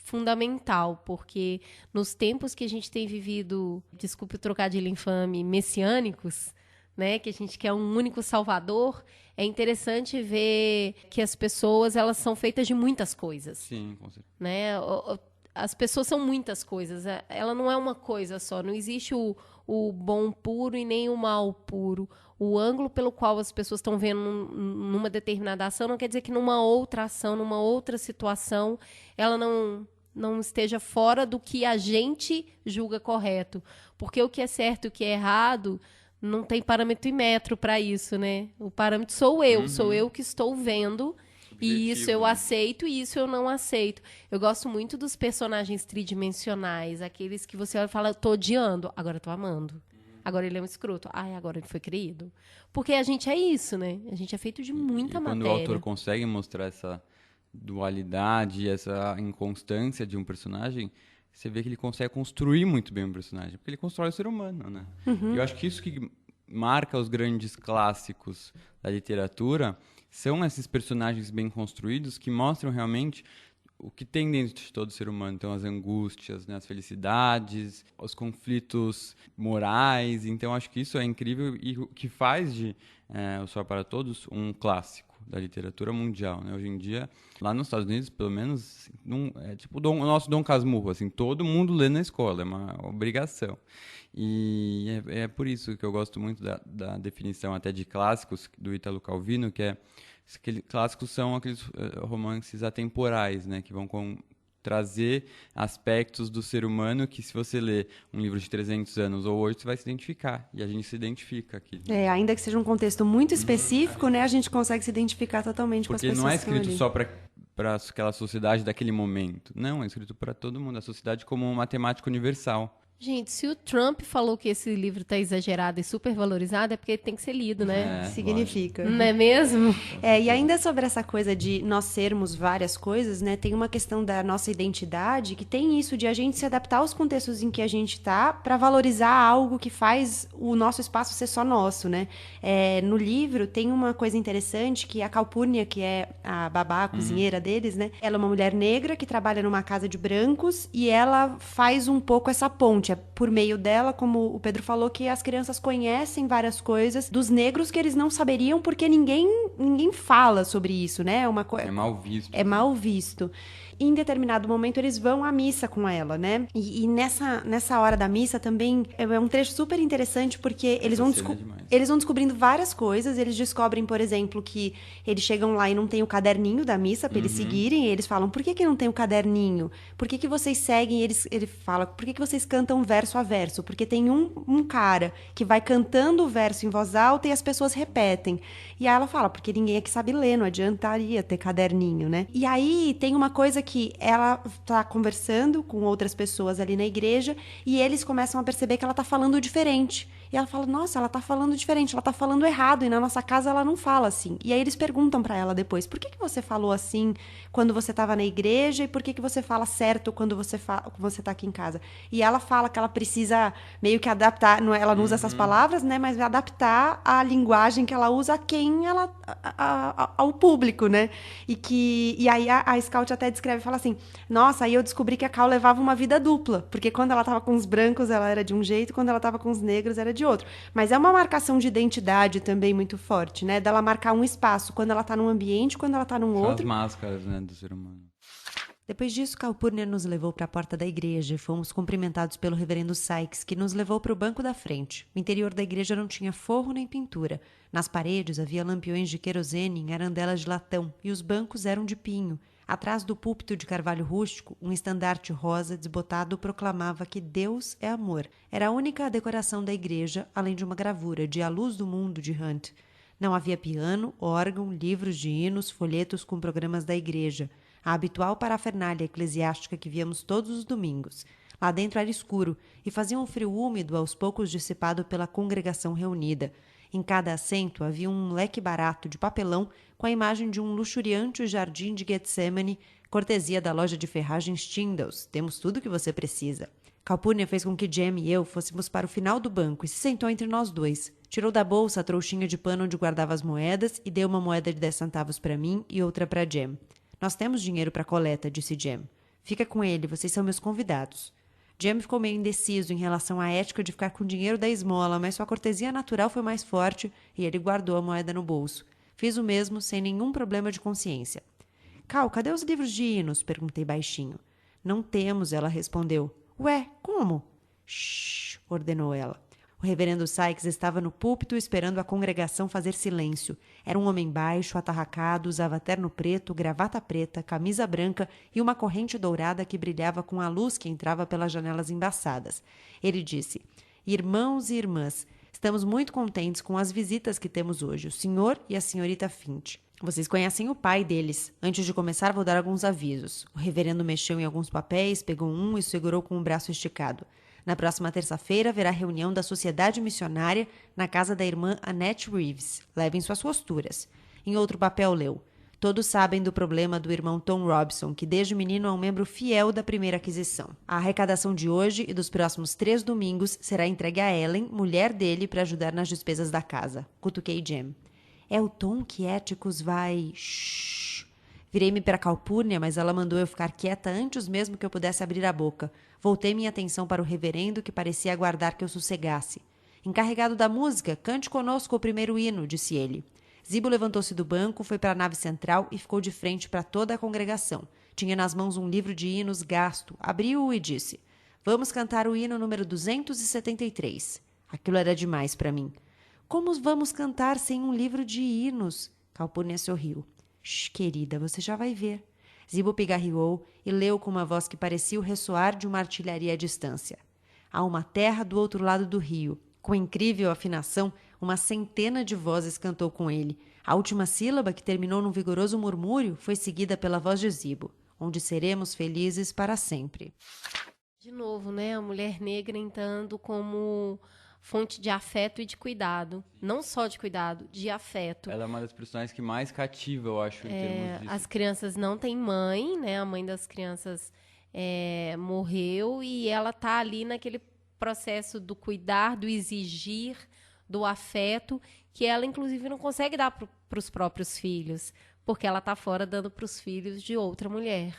E: fundamental, porque nos tempos que a gente tem vivido, desculpe o trocadilho infame, messiânicos, né, que a gente quer um único salvador, é interessante ver que as pessoas, elas são feitas de muitas coisas.
F: Sim, com certeza.
E: Né? As pessoas são muitas coisas, ela não é uma coisa só, não existe o bom puro e nem o mal puro. O ângulo pelo qual as pessoas estão vendo numa determinada ação não quer dizer que numa outra ação, numa outra situação, ela não esteja fora do que a gente julga correto. Porque o que é certo e o que é errado não tem parâmetro e metro para isso, né? O parâmetro sou eu que estou vendo, e isso eu aceito e isso eu não aceito. Eu gosto muito dos personagens tridimensionais, aqueles que você olha e fala, eu tô odiando, agora eu tô amando. Agora ele é um escroto. Agora ele foi querido. Porque a gente é isso, né? A gente é feito de muita matéria.
F: Quando o autor consegue mostrar essa dualidade, essa inconstância de um personagem, você vê que ele consegue construir muito bem um personagem. Porque ele constrói o ser humano, né? E eu acho que isso que marca os grandes clássicos da literatura são esses personagens bem construídos que mostram realmente o que tem dentro de todo ser humano. Então, as angústias, né, as felicidades, os conflitos morais. Então, acho que isso é incrível e o que faz de O Sol para Todos um clássico da literatura mundial, né? Hoje em dia, lá nos Estados Unidos, pelo menos, é tipo o nosso Dom Casmurro, assim, todo mundo lê na escola, é uma obrigação. E é por isso que eu gosto muito da definição até de clássicos do Ítalo Calvino, que clássicos são aqueles romances atemporais, né, que vão trazer aspectos do ser humano que, se você ler um livro de 300 anos ou hoje, você vai se identificar. E a gente se identifica aqui.
C: Ainda que seja um contexto muito específico, né, a gente consegue se identificar totalmente com as
F: Porque
C: pessoas
F: não é
C: que estão
F: escrito
C: ali.
F: só para aquela sociedade daquele momento. Não, é escrito para todo mundo. A sociedade como uma temática universal.
E: Gente, se o Trump falou que esse livro tá exagerado e supervalorizado, é porque ele tem que ser lido, né?
C: Significa.
E: Não é mesmo?
C: E ainda sobre essa coisa de nós sermos várias coisas, né? Tem uma questão da nossa identidade que tem isso de a gente se adaptar aos contextos em que a gente tá para valorizar algo que faz o nosso espaço ser só nosso, né? No livro tem uma coisa interessante que a Calpurnia, que é a babá, a cozinheira deles, né? Ela é uma mulher negra que trabalha numa casa de brancos e ela faz um pouco essa ponte. É por meio dela, como o Pedro falou, que as crianças conhecem várias coisas dos negros que eles não saberiam porque ninguém fala sobre isso, né?
F: É mal visto.
C: É mal visto. E em determinado momento eles vão à missa com ela, né? E nessa hora da missa também é um trecho super interessante porque eles vão descobrindo várias coisas. Eles descobrem, por exemplo, que eles chegam lá e não tem o caderninho da missa para eles seguirem. E eles falam, por que não tem o caderninho? Por que vocês seguem? Ele fala, por que vocês cantam verso a verso? Porque tem um cara que vai cantando o verso em voz alta e as pessoas repetem. E aí ela fala, porque ninguém aqui sabe ler, não adiantaria ter caderninho, né? E aí tem uma coisa que ela tá conversando com outras pessoas ali na igreja e eles começam a perceber que ela tá falando diferente. E ela fala, nossa, ela tá falando diferente, ela tá falando errado, e na nossa casa ela não fala assim. E aí eles perguntam pra ela depois, por que você falou assim quando você tava na igreja e por que você fala certo quando você tá aqui em casa? E ela fala que ela precisa meio que adaptar, ela não usa essas palavras, né, mas adaptar a linguagem que ela usa a quem ela, ao público, né? E aí a Scout até descreve, fala assim, nossa, aí eu descobri que a Cal levava uma vida dupla, porque quando ela tava com os brancos ela era de um jeito, quando ela tava com os negros era de outro. Mas é uma marcação de identidade também muito forte, né? Dela marcar um espaço quando ela tá num ambiente, quando ela tá num outro.
F: As máscaras, né, do ser humano.
C: Depois disso, Calpurnia nos levou para a porta da igreja e fomos cumprimentados pelo reverendo Sykes, que nos levou para o banco da frente. O interior da igreja não tinha forro nem pintura. Nas paredes havia lampiões de querosene em arandelas de latão e os bancos eram de pinho. Atrás do púlpito de carvalho rústico, um estandarte rosa desbotado proclamava que Deus é amor. Era a única decoração da igreja, além de uma gravura de A Luz do Mundo, de Hunt. Não havia piano, órgão, livros de hinos, folhetos com programas da igreja. A habitual parafernália eclesiástica que víamos todos os domingos. Lá dentro era escuro e fazia um frio úmido aos poucos dissipado pela congregação reunida. Em cada assento havia um leque barato de papelão com a imagem de um luxuriante jardim de Getsemane, cortesia da loja de ferragens Tyndall's. Temos tudo o que você precisa. Calpurnia fez com que Jem e eu fôssemos para o final do banco e se sentou entre nós dois. Tirou da bolsa a trouxinha de pano onde guardava as moedas e deu uma moeda de 10 centavos para mim e outra para Jem. Nós temos dinheiro para coleta, disse Jem. Fica com ele, vocês são meus convidados. Jem ficou meio indeciso em relação à ética de ficar com o dinheiro da esmola, mas sua cortesia natural foi mais forte e ele guardou a moeda no bolso. Fiz o mesmo, sem nenhum problema de consciência. Cal, cadê os livros de hinos? Perguntei baixinho. Não temos, ela respondeu. Ué, como? Shhh, ordenou ela. O reverendo Sykes estava no púlpito esperando a congregação fazer silêncio. Era um homem baixo, atarracado, usava terno preto, gravata preta, camisa branca e uma corrente dourada que brilhava com a luz que entrava pelas janelas embaçadas. Ele disse, irmãos e irmãs, estamos muito contentes com as visitas que temos hoje, o senhor e a senhorita Finch. Vocês conhecem o pai deles. Antes de começar, vou dar alguns avisos. O reverendo mexeu em alguns papéis, pegou um e segurou com o braço esticado. Na próxima terça-feira haverá reunião da Sociedade Missionária na casa da irmã Annette Reeves. Levem suas posturas. Em outro papel leu. Todos sabem do problema do irmão Tom Robson, que desde menino é um membro fiel da primeira aquisição. A arrecadação de hoje e dos próximos 3 domingos será entregue a Ellen, mulher dele, para ajudar nas despesas da casa. Cutuquei Jem. É o Tom que Éticos vai... Shhh. Virei-me para Calpurnia, mas ela mandou eu ficar quieta antes mesmo que eu pudesse abrir a boca. Voltei minha atenção para o reverendo, que parecia aguardar que eu sossegasse. Encarregado da música, cante conosco o primeiro hino, disse ele. Zibo levantou-se do banco, foi para a nave central e ficou de frente para toda a congregação. Tinha nas mãos um livro de hinos gasto, abriu-o e disse, vamos cantar o hino número 273. Aquilo era demais para mim. Como vamos cantar sem um livro de hinos? Calpurnia sorriu. Shh, querida, você já vai ver. Zibo pigarreou e leu com uma voz que parecia o ressoar de uma artilharia à distância. Há uma terra do outro lado do rio. Com incrível afinação, uma centena de vozes cantou com ele. A última sílaba, que terminou num vigoroso murmúrio, foi seguida pela voz de Zibo, onde seremos felizes para sempre.
E: De novo, né? A mulher negra entrando como fonte de afeto e de cuidado. Não só de cuidado, de afeto.
F: Ela é uma das personagens que mais cativa, eu acho, em termos disso.
E: As crianças não têm mãe, né? A mãe das crianças morreu e ela tá ali naquele processo do cuidar, do exigir, do afeto, que ela, inclusive, não consegue dar para os próprios filhos, porque ela tá fora dando para os filhos de outra mulher.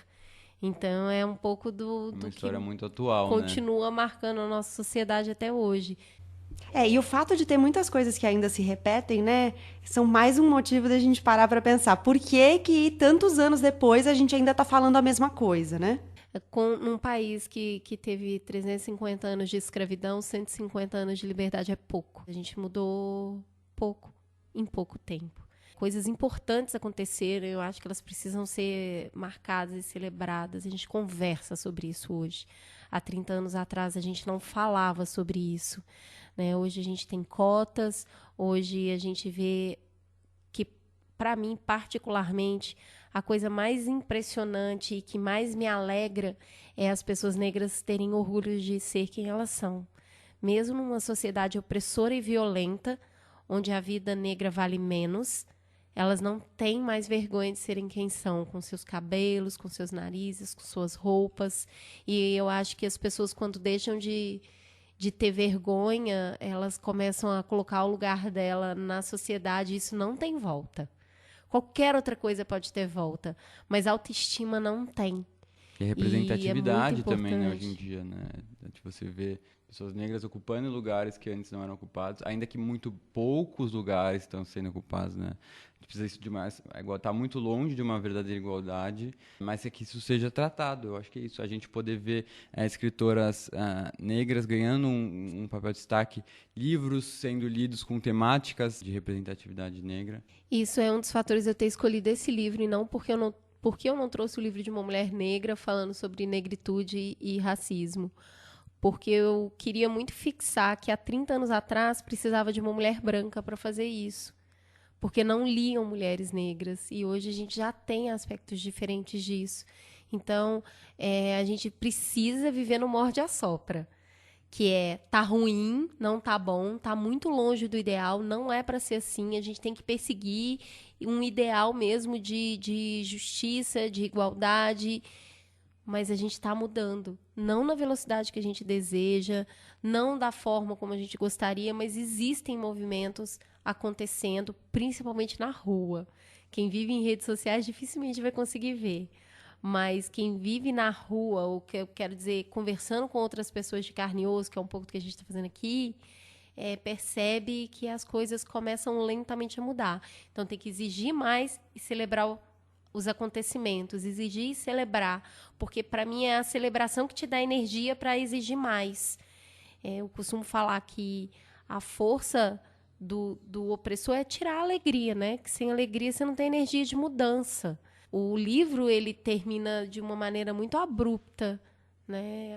E: Então, é um pouco do
F: Uma
E: que
F: história muito atual,
E: continua marcando a nossa sociedade até hoje.
C: E o fato de ter muitas coisas que ainda se repetem, né, são mais um motivo da gente parar para pensar por que tantos anos depois a gente ainda está falando a mesma coisa, né?
E: Num país que teve 350 anos de escravidão, 150 anos de liberdade é pouco. A gente mudou pouco, em pouco tempo. Coisas importantes aconteceram, eu acho que elas precisam ser marcadas e celebradas. A gente conversa sobre isso hoje. Há 30 anos atrás a gente não falava sobre isso, né? Hoje a gente tem cotas, hoje a gente vê que, para mim, particularmente, a coisa mais impressionante e que mais me alegra é as pessoas negras terem orgulho de ser quem elas são. Mesmo numa sociedade opressora e violenta, onde a vida negra vale menos, elas não têm mais vergonha de serem quem são, com seus cabelos, com seus narizes, com suas roupas. E eu acho que as pessoas, quando deixam de ter vergonha, elas começam a colocar o lugar dela na sociedade, e isso não tem volta. Qualquer outra coisa pode ter volta, mas a autoestima não tem.
F: E a representatividade
E: é
F: também, né, hoje em dia, né? Você vê pessoas negras ocupando lugares que antes não eram ocupados, ainda que muito poucos lugares estão sendo ocupados, né? Precisa isso demais, tá muito longe de uma verdadeira igualdade, mas é que isso seja tratado. Eu acho que é isso, a gente poder ver escritoras negras ganhando um papel de destaque, livros sendo lidos com temáticas de representatividade negra.
E: Isso é um dos fatores de eu ter escolhido esse livro, e não porque eu não trouxe o livro de uma mulher negra falando sobre negritude e racismo. Porque eu queria muito fixar que há 30 anos atrás precisava de uma mulher branca para fazer isso. Porque não liam mulheres negras, e hoje a gente já tem aspectos diferentes disso. Então, a gente precisa viver no morde-a-sopra, que tá ruim, não tá bom, tá muito longe do ideal, não é para ser assim, a gente tem que perseguir um ideal mesmo de justiça, de igualdade, mas a gente está mudando, não na velocidade que a gente deseja, não da forma como a gente gostaria, mas existem movimentos acontecendo, principalmente na rua. Quem vive em redes sociais dificilmente vai conseguir ver, mas quem vive na rua, ou que eu quero dizer, conversando com outras pessoas de carne e osso, que é um pouco do que a gente está fazendo aqui, percebe que as coisas começam lentamente a mudar. Então tem que exigir mais e celebrar os acontecimentos, exigir e celebrar, porque para mim é a celebração que te dá energia para exigir mais. Eu costumo falar que a força do opressor é tirar a alegria, né? Que sem alegria você não tem energia de mudança. O livro, ele termina de uma maneira muito abrupta, né?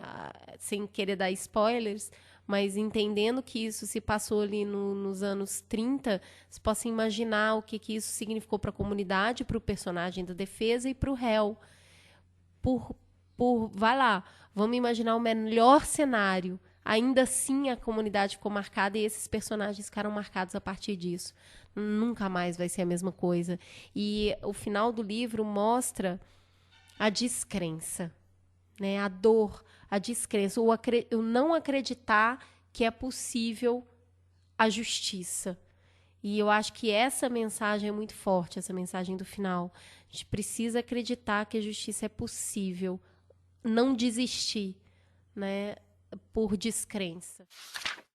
E: Sem querer dar spoilers, mas entendendo que isso se passou ali nos anos 30, você possa imaginar o que isso significou para a comunidade, para o personagem da defesa e para o réu. Vai lá, vamos imaginar o melhor cenário. Ainda assim, a comunidade ficou marcada e esses personagens ficaram marcados a partir disso. Nunca mais vai ser a mesma coisa. E o final do livro mostra a descrença, né? A dor, a descrença, o não acreditar que é possível a justiça. E eu acho que essa mensagem é muito forte, essa mensagem do final. A gente precisa acreditar que a justiça é possível, não desistir, né? Por descrença.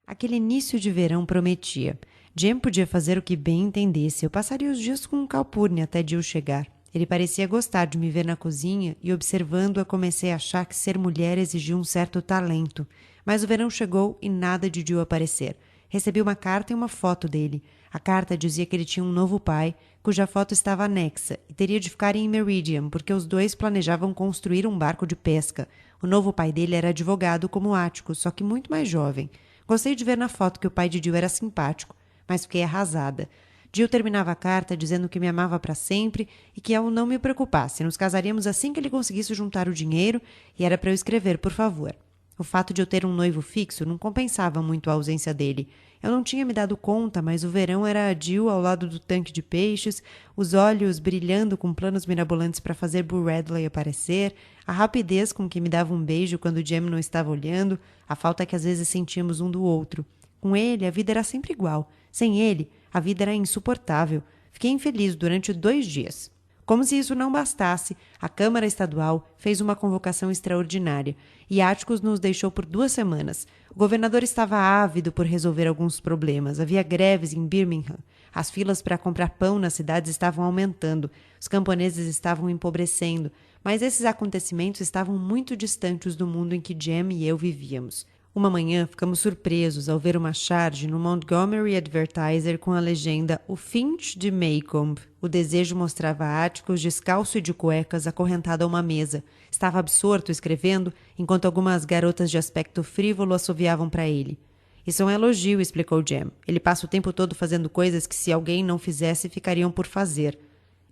C: Aquele início de verão prometia. Jem podia fazer o que bem entendesse. Eu passaria os dias com Calpurnia até Jill chegar. Ele parecia gostar de me ver na cozinha e, observando-a, comecei a achar que ser mulher exigia um certo talento. Mas o verão chegou e nada de Jill aparecer. Recebi uma carta e uma foto dele. A carta dizia que ele tinha um novo pai, cuja foto estava anexa, e teria de ficar em Meridian, porque os dois planejavam construir um barco de pesca. O novo pai dele era advogado como Ático, só que muito mais jovem. Gostei de ver na foto que o pai de Jill era simpático, mas fiquei arrasada. Jill terminava a carta dizendo que me amava para sempre e que eu não me preocupasse, nos casaríamos assim que ele conseguisse juntar o dinheiro e era para eu escrever, por favor. O fato de eu ter um noivo fixo não compensava muito a ausência dele. Eu não tinha me dado conta, mas o verão era a Jill ao lado do tanque de peixes, os olhos brilhando com planos mirabolantes para fazer Boo Radley aparecer, a rapidez com que me dava um beijo quando Jem não estava olhando, a falta que às vezes sentíamos um do outro. Com ele, a vida era sempre igual. Sem ele, a vida era insuportável. Fiquei infeliz durante 2 dias. Como se isso não bastasse, a Câmara Estadual fez uma convocação extraordinária e Atticus nos deixou por 2 semanas. O governador estava ávido por resolver alguns problemas. Havia greves em Birmingham. As filas para comprar pão nas cidades estavam aumentando. Os camponeses estavam empobrecendo. Mas esses acontecimentos estavam muito distantes do mundo em que Jem e eu vivíamos. Uma manhã, ficamos surpresos ao ver uma charge no Montgomery Advertiser com a legenda "O Finch de Maycomb". O desejo mostrava Atticus descalço e de cuecas acorrentado a uma mesa. Estava absorto escrevendo, enquanto algumas garotas de aspecto frívolo assoviavam para ele. "Isso é um elogio", explicou Jem. "Ele passa o tempo todo fazendo coisas que, se alguém não fizesse, ficariam por fazer."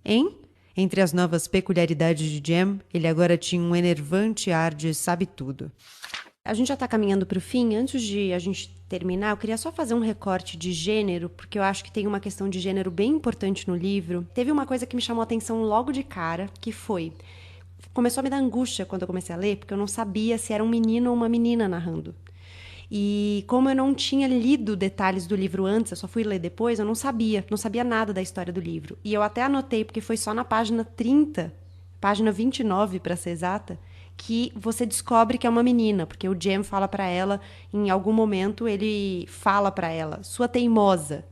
C: Hein? Entre as novas peculiaridades de Jem, ele agora tinha um enervante ar de sabe-tudo. A gente já está caminhando para o fim. Antes de a gente terminar, eu queria só fazer um recorte de gênero, porque eu acho que tem uma questão de gênero bem importante no livro. Teve uma coisa que me chamou a atenção logo de cara, que foi... Começou a me dar angústia quando eu comecei a ler, porque eu não sabia se era um menino ou uma menina narrando. E como eu não tinha lido detalhes do livro antes, eu só fui ler depois, eu não sabia nada da história do livro. E eu até anotei, porque foi só na página 30, página 29, para ser exata, que você descobre que é uma menina, porque o Jem fala para ela, em algum momento ele fala para ela, "sua teimosa",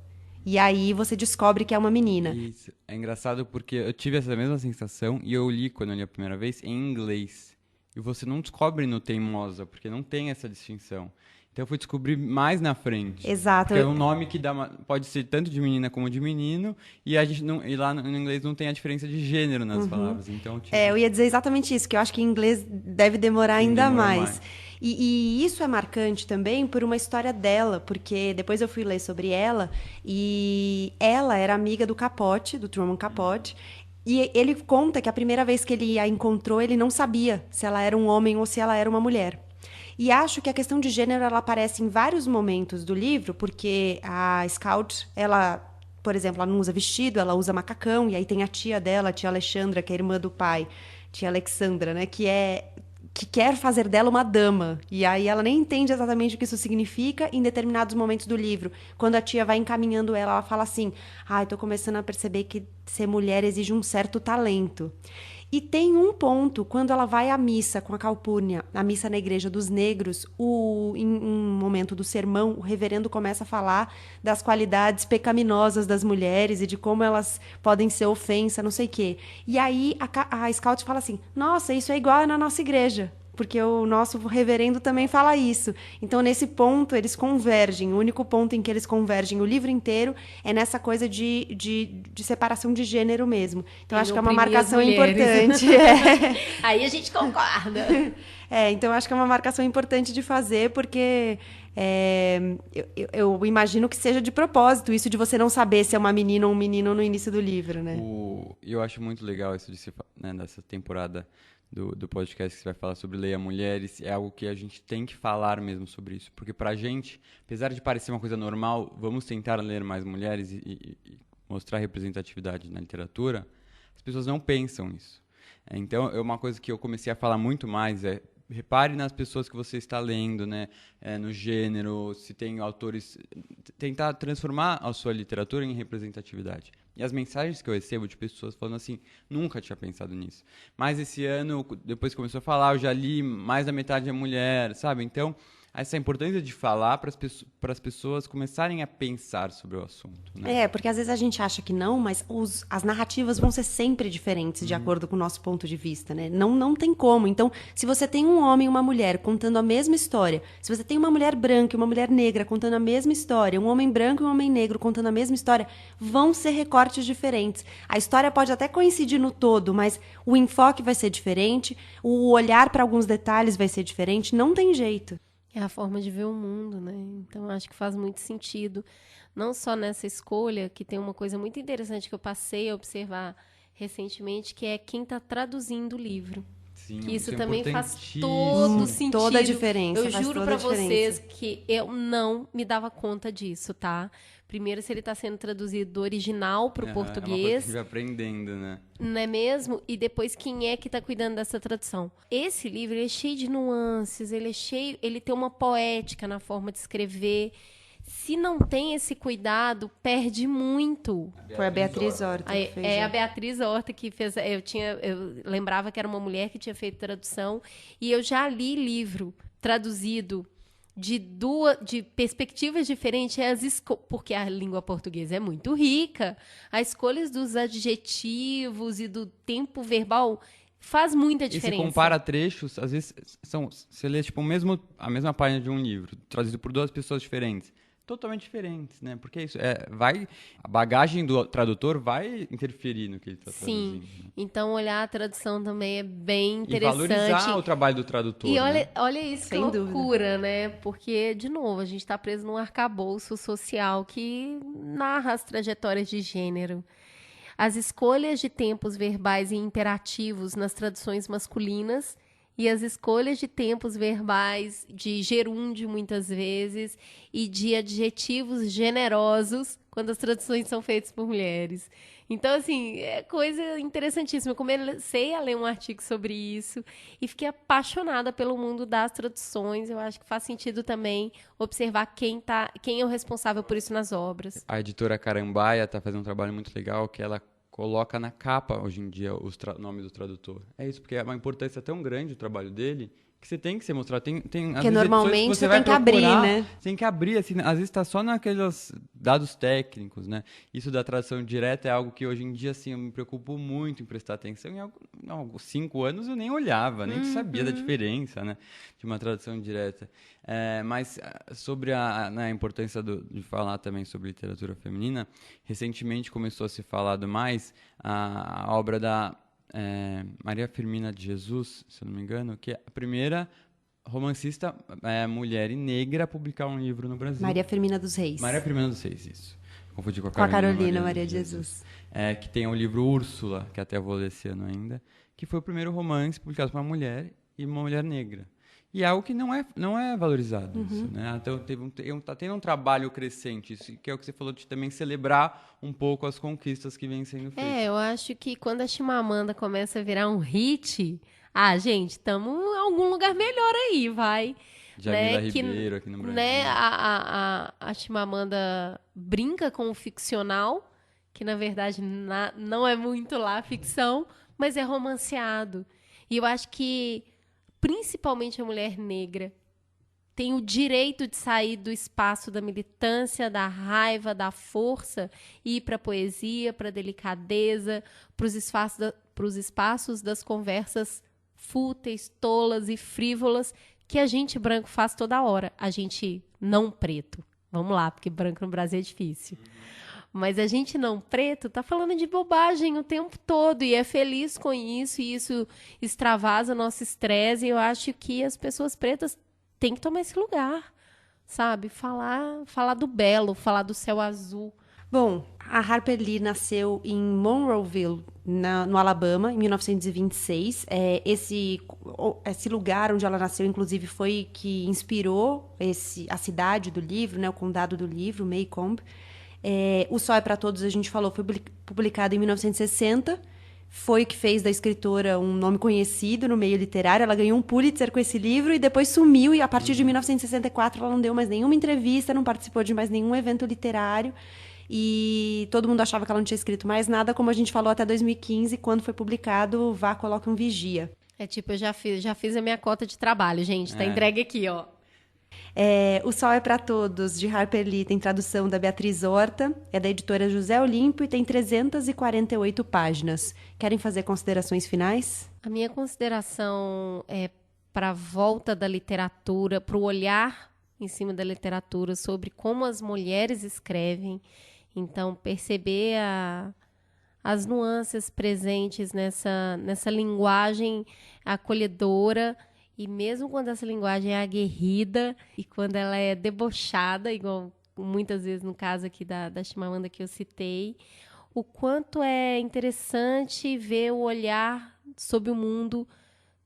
C: e aí você descobre que é uma menina.
F: Isso, é engraçado porque eu tive essa mesma sensação e eu li, quando eu li a primeira vez, em inglês. E você não descobre no teimosa, porque não tem essa distinção. Então eu fui descobrir mais na frente.
C: Exato.
F: Porque é um nome que pode ser tanto de menina como de menino, e a gente não, e lá no inglês não tem a diferença de gênero nas palavras. Então,
C: eu ia dizer exatamente isso, que eu acho que em inglês deve demorar ainda mais. E isso é marcante também por uma história dela, porque depois eu fui ler sobre ela, e ela era amiga do Capote, do Truman Capote, e ele conta que a primeira vez que ele a encontrou, ele não sabia se ela era um homem ou se ela era uma mulher. E acho que a questão de gênero ela aparece em vários momentos do livro, porque a Scout, ela, por exemplo, ela não usa vestido, ela usa macacão, e aí tem a tia dela, a tia Alexandra, que é a irmã do pai, tia Alexandra, né, que quer fazer dela uma dama. E aí ela nem entende exatamente o que isso significa em determinados momentos do livro. Quando a tia vai encaminhando ela fala assim, tô começando a perceber que ser mulher exige um certo talento. E tem um ponto, quando ela vai à missa com a Calpurnia, a missa na Igreja dos Negros, em um momento do sermão, o reverendo começa a falar das qualidades pecaminosas das mulheres e de como elas podem ser ofensa, não sei o quê. E aí a Scout fala assim, nossa, isso é igual na nossa igreja, porque o nosso reverendo também fala isso. Então, nesse ponto, eles convergem. O único ponto em que eles convergem o livro inteiro é nessa coisa de separação de gênero mesmo. Então, acho que é uma marcação importante.
E: Aí a gente concorda.
C: Então, acho que é uma marcação importante de fazer, porque eu imagino que seja de propósito, isso de você não saber se é uma menina ou um menino no início do livro, né?
F: Eu acho muito legal isso de dessa temporada do podcast que você vai falar sobre Leia Mulheres, é algo que a gente tem que falar mesmo sobre isso, porque pra gente, apesar de parecer uma coisa normal, vamos tentar ler mais mulheres e mostrar representatividade na literatura, as pessoas não pensam isso. Então, é uma coisa que eu comecei a falar muito mais, repare nas pessoas que você está lendo, né? No gênero, se tem autores... Tentar transformar a sua literatura em representatividade. E as mensagens que eu recebo de pessoas falando assim, nunca tinha pensado nisso. Mas esse ano, depois que começou a falar, eu já li mais da metade é mulher, sabe? Então, essa importância de falar para as pessoas começarem a pensar sobre o assunto, né?
C: Porque às vezes a gente acha que não, mas as narrativas vão ser sempre diferentes de acordo com o nosso ponto de vista, né? Não tem como. Então, se você tem um homem e uma mulher contando a mesma história, se você tem uma mulher branca e uma mulher negra contando a mesma história, um homem branco e um homem negro contando a mesma história, vão ser recortes diferentes. A história pode até coincidir no todo, mas o enfoque vai ser diferente, o olhar para alguns detalhes vai ser diferente, não tem jeito.
E: É a forma de ver o mundo, né? Então, acho que faz muito sentido. Não só nessa escolha, que tem uma coisa muito interessante que eu passei a observar recentemente, que é quem está traduzindo o livro.
F: Sim,
E: que isso
F: é
E: também faz todo sentido.
C: Toda a diferença.
E: Eu juro para vocês que eu não me dava conta disso, tá? Primeiro, se ele está sendo traduzido do original para o português.
F: É uma coisa que vai aprendendo, né?
E: Não é mesmo? E depois, quem é que está cuidando dessa tradução? Esse livro, ele é cheio de nuances, ele tem uma poética na forma de escrever. Se não tem esse cuidado, perde muito.
C: Foi a Beatriz Horta que fez.
E: A Beatriz Horta que fez. Eu lembrava que era uma mulher que tinha feito tradução. E eu já li livro traduzido de perspectivas diferentes, porque a língua portuguesa é muito rica. As escolhas dos adjetivos e do tempo verbal faz muita diferença.
F: E se compara trechos, às vezes você lê tipo, a mesma página de um livro, traduzido por duas pessoas diferentes. Totalmente diferentes, né? Porque isso a bagagem do tradutor vai interferir no que ele está traduzindo.
E: Sim. Então, olhar a tradução também é bem interessante.
F: E valorizar o trabalho do tradutor.
E: E
F: olha,
E: olha isso,
C: sem
E: que loucura,
C: dúvida,
E: né? Porque, de novo, a gente está preso num arcabouço social que narra as trajetórias de gênero. As escolhas de tempos verbais e imperativos nas traduções masculinas e as escolhas de tempos verbais de gerúndio, muitas vezes, e de adjetivos generosos, quando as traduções são feitas por mulheres. Então, assim, é coisa interessantíssima. Eu comecei a ler um artigo sobre isso e fiquei apaixonada pelo mundo das traduções. Eu acho que faz sentido também observar quem é o responsável por isso nas obras.
F: A editora Carambaia está fazendo um trabalho muito legal que ela coloca na capa, hoje em dia, o nome do tradutor. É isso, porque é uma importância tão grande o trabalho dele, que você tem que se mostrar.
C: Porque normalmente você tem que abrir, né?
F: Você tem que abrir, assim, às vezes está só naqueles dados técnicos, né? Isso da tradução direta é algo que hoje em dia, assim, eu me preocupo muito em prestar atenção. Em alguns 5 anos eu nem olhava, nem sabia da diferença, né? De uma tradução direta. Mas sobre a importância de falar também sobre literatura feminina, recentemente começou a se falar mais a obra da Maria Firmina de Jesus, se eu não me engano, que é a primeira romancista mulher e negra a publicar um livro no Brasil.
C: Maria Firmina dos Reis.
F: Maria Firmina dos Reis, isso. Confundi com a
C: Carolina Maria de Jesus.
F: Que tem o livro Úrsula, que até vou ler esse ano ainda, que foi o primeiro romance publicado por uma mulher e uma mulher negra. E é algo que não é valorizado. Isso, né? Então, tá tendo um trabalho crescente, isso, que é o que você falou, de também celebrar um pouco as conquistas que vêm sendo feitas.
E: Eu acho que quando a Chimamanda começa a virar um hit, gente, estamos em algum lugar melhor aí, vai.
F: Jamila Ribeiro aqui no Brasil.
E: Né, a Chimamanda brinca com o ficcional, que na verdade não é muito lá ficção, mas é romanceado. E eu acho que principalmente a mulher negra tem o direito de sair do espaço da militância, da raiva, da força e ir para a poesia, para a delicadeza, para os espaços das conversas fúteis, tolas e frívolas que a gente branco faz toda hora. A gente não preto. Vamos lá, porque branco no Brasil é difícil. Mas a gente não preto tá falando de bobagem o tempo todo e é feliz com isso, e isso extravasa nosso estresse. E eu acho que as pessoas pretas têm que tomar esse lugar, sabe? Falar do belo, falar do céu azul.
C: Bom, a Harper Lee nasceu em Monroeville, no Alabama, em 1926. Esse lugar onde ela nasceu, inclusive, foi que inspirou a cidade do livro, né, o condado do livro, Maycomb. O Sol é para Todos, a gente falou, foi publicado em 1960. Foi o que fez da escritora um nome conhecido no meio literário. Ela ganhou um Pulitzer com esse livro e depois sumiu. E a partir de 1964 ela não deu mais nenhuma entrevista, não participou de mais nenhum evento literário. E todo mundo achava que ela não tinha escrito mais nada, como a gente falou, até 2015, quando foi publicado Vá, Coloque um Vigia.
E: Eu já fiz a minha cota de trabalho, gente. Tá entregue aqui, ó.
C: O Sol é para Todos, de Harper Lee, tem tradução da Beatriz Horta, é da editora José Olímpio e tem 348 páginas. Querem fazer considerações finais?
E: A minha consideração é para a volta da literatura, para o olhar em cima da literatura sobre como as mulheres escrevem. Então, perceber as nuances presentes nessa linguagem acolhedora. E mesmo quando essa linguagem é aguerrida e quando ela é debochada, igual muitas vezes no caso aqui da Chimamanda que eu citei, o quanto é interessante ver o olhar sobre o mundo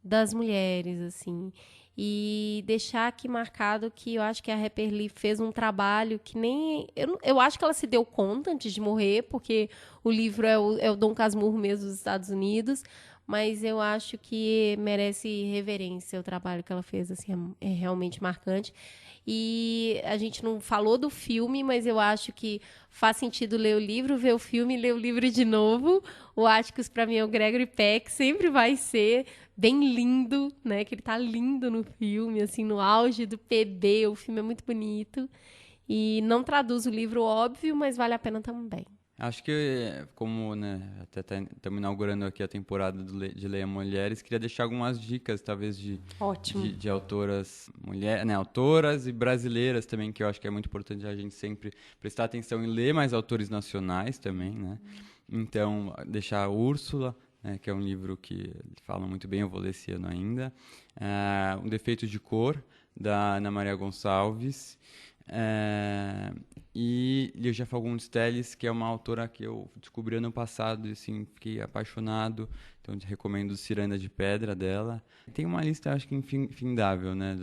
E: das mulheres, assim. E deixar aqui marcado que eu acho que a Harper Lee fez um trabalho que nem... Eu acho que ela se deu conta antes de morrer, porque o livro é o Dom Casmurro mesmo dos Estados Unidos, mas eu acho que merece reverência o trabalho que ela fez, assim, é realmente marcante. E a gente não falou do filme, mas eu acho que faz sentido ler o livro, ver o filme e ler o livro de novo. O Atticus, para mim, é o Gregory Peck, sempre vai ser bem lindo, né? Que ele tá lindo no filme, assim, no auge do PB, o filme é muito bonito. E não traduz o livro, óbvio, mas vale a pena também.
F: Acho que, como, né, até estamos inaugurando aqui a temporada de Leia Mulheres, queria deixar algumas dicas, talvez, de autoras mulheres, né, autoras e brasileiras também, que eu acho que é muito importante a gente sempre prestar atenção e ler mais autores nacionais também, né? Então, deixar a Úrsula, né, que é um livro que fala muito bem, eu vou ler esse ano ainda. Um Defeito de Cor, da Ana Maria Gonçalves. E Ligia Fagundes Telles, que é uma autora que eu descobri ano passado e assim, fiquei apaixonado, então recomendo Ciranda de Pedra dela. Tem uma lista, acho que infindável, né,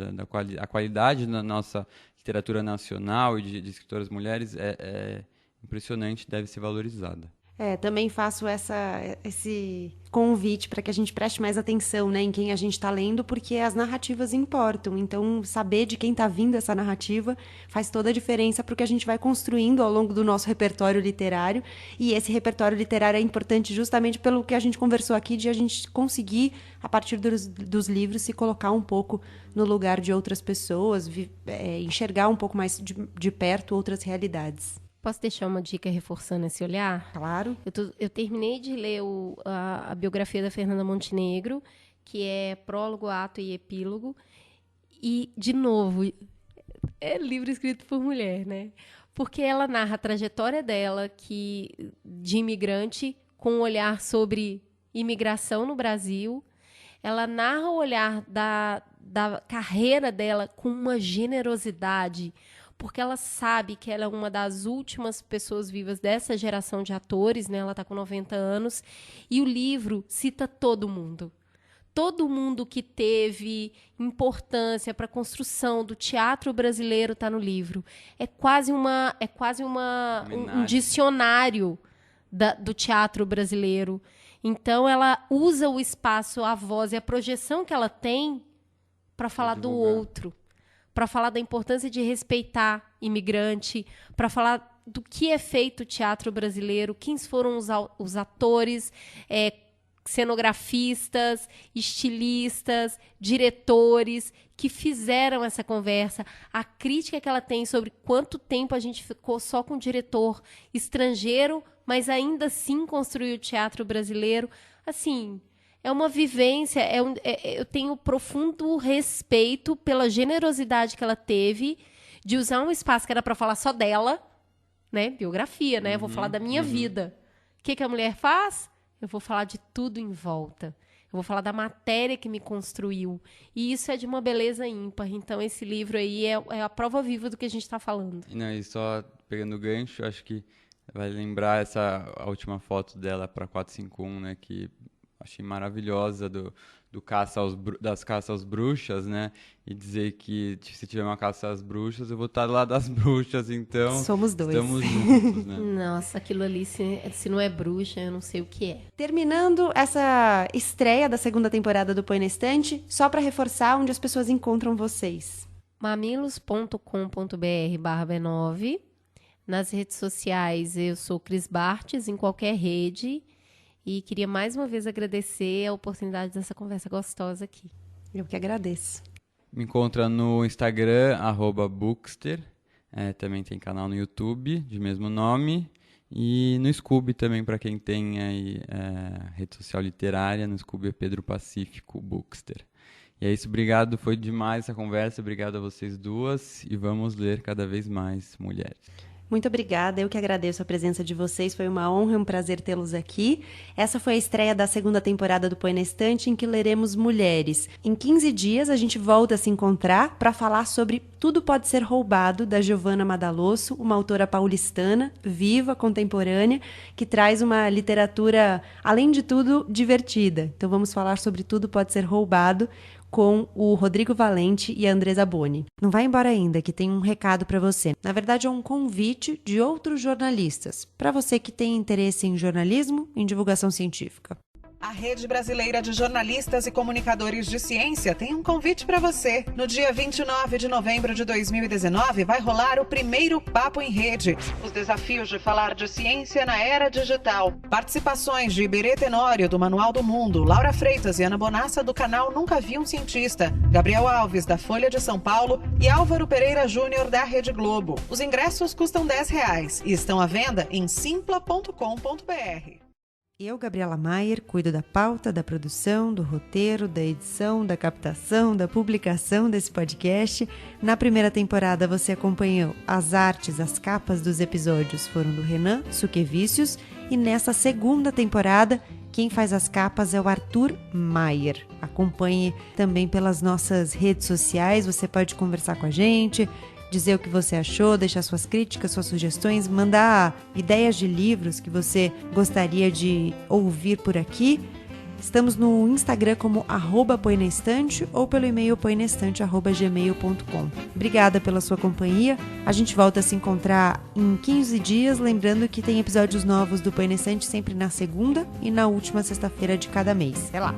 F: a qualidade da nossa literatura nacional e de escritoras mulheres é impressionante, deve ser valorizada.
C: Também faço esse convite para que a gente preste mais atenção, né, em quem a gente está lendo, porque as narrativas importam. Então, saber de quem está vindo essa narrativa faz toda a diferença para o que a gente vai construindo ao longo do nosso repertório literário. E esse repertório literário é importante justamente pelo que a gente conversou aqui, de a gente conseguir, a partir dos livros, se colocar um pouco no lugar de outras pessoas, enxergar um pouco mais de perto outras realidades.
E: Posso deixar uma dica reforçando esse olhar?
C: Claro.
E: Eu terminei de ler a biografia da Fernanda Montenegro, que é prólogo, ato e epílogo. E, de novo, é livro escrito por mulher, né? Porque ela narra a trajetória dela de imigrante com um olhar sobre imigração no Brasil. Ela narra o olhar da carreira dela com uma generosidade, porque ela sabe que ela é uma das últimas pessoas vivas dessa geração de atores, né? Ela está com 90 anos, e o livro cita todo mundo. Todo mundo que teve importância para a construção do teatro brasileiro está no livro. É quase um dicionário do teatro brasileiro. Então, ela usa o espaço, a voz e a projeção que ela tem para falar do outro, para falar da importância de respeitar imigrante, para falar do que é feito o teatro brasileiro, quem foram os atores, cenografistas, estilistas, diretores que fizeram essa conversa, a crítica que ela tem sobre quanto tempo a gente ficou só com diretor estrangeiro, mas ainda assim construiu o teatro brasileiro. Assim, é uma vivência, eu tenho profundo respeito pela generosidade que ela teve de usar um espaço que era para falar só dela, né? Biografia, né? Vou falar da minha vida. O que a mulher faz? Eu vou falar de tudo em volta. Eu vou falar da matéria que me construiu. E isso é de uma beleza ímpar. Então, esse livro aí é a prova viva do que a gente está falando.
F: Não, e só pegando o gancho, acho que vai lembrar a última foto dela para 451, né? Que achei maravilhosa das caças às bruxas, né? E dizer que se tiver uma caça às bruxas, eu vou estar lá das bruxas, então...
C: Somos dois.
F: Estamos juntos, né?
E: Nossa, aquilo ali, se não é bruxa, eu não sei o que é.
C: Terminando essa estreia da segunda temporada do Põe na Estante, só para reforçar onde as pessoas encontram vocês.
E: mamilos.com.br/B9. Nas redes sociais, eu sou Cris Bartes, em qualquer rede. E queria mais uma vez agradecer a oportunidade dessa conversa gostosa aqui.
C: Eu que agradeço.
F: Me encontra no Instagram, @bookster. Também tem canal no YouTube, de mesmo nome. E no Scooby também, para quem tem aí rede social literária, no Scooby é Pedro Pacífico Bookster. E é isso, obrigado, foi demais essa conversa, obrigado a vocês duas e vamos ler cada vez mais mulheres.
C: Muito obrigada, eu que agradeço a presença de vocês, foi uma honra e um prazer tê-los aqui. Essa foi a estreia da segunda temporada do Põe na Estante, em que leremos mulheres. Em 15 dias a gente volta a se encontrar para falar sobre Tudo Pode Ser Roubado, da Giovanna Madalosso, uma autora paulistana, viva, contemporânea, que traz uma literatura, além de tudo, divertida. Então vamos falar sobre Tudo Pode Ser Roubado, com o Rodrigo Valente e a Andresa Boni. Não vai embora ainda, que tem um recado para você. Na verdade, é um convite de outros jornalistas, para você que tem interesse em jornalismo e em divulgação científica.
G: A Rede Brasileira de Jornalistas e Comunicadores de Ciência tem um convite para você. No dia 29 de novembro de 2019, vai rolar o primeiro Papo em Rede. Os desafios de falar de ciência na era digital. Participações de Iberê Tenório, do Manual do Mundo, Laura Freitas e Ana Bonassa, do canal Nunca Vi um Cientista, Gabriel Alves, da Folha de São Paulo e Álvaro Pereira Júnior, da Rede Globo. Os ingressos custam R$10 e estão à venda em simpla.com.br.
C: Eu, Gabriela Maier, cuido da pauta, da produção, do roteiro, da edição, da captação, da publicação desse podcast. Na primeira temporada você acompanhou as artes, as capas dos episódios foram do Renan Suquevicius e nessa segunda temporada quem faz as capas é o Arthur Maier. Acompanhe também pelas nossas redes sociais, você pode conversar com a gente, dizer o que você achou, deixar suas críticas, suas sugestões, mandar ideias de livros que você gostaria de ouvir por aqui. Estamos no Instagram como @põenaestante ou pelo e-mail põenaestante@gmail.com. Obrigada pela sua companhia. A gente volta a se encontrar em 15 dias, lembrando que tem episódios novos do Põe na Estante sempre na segunda e na última sexta-feira de cada mês. Até lá!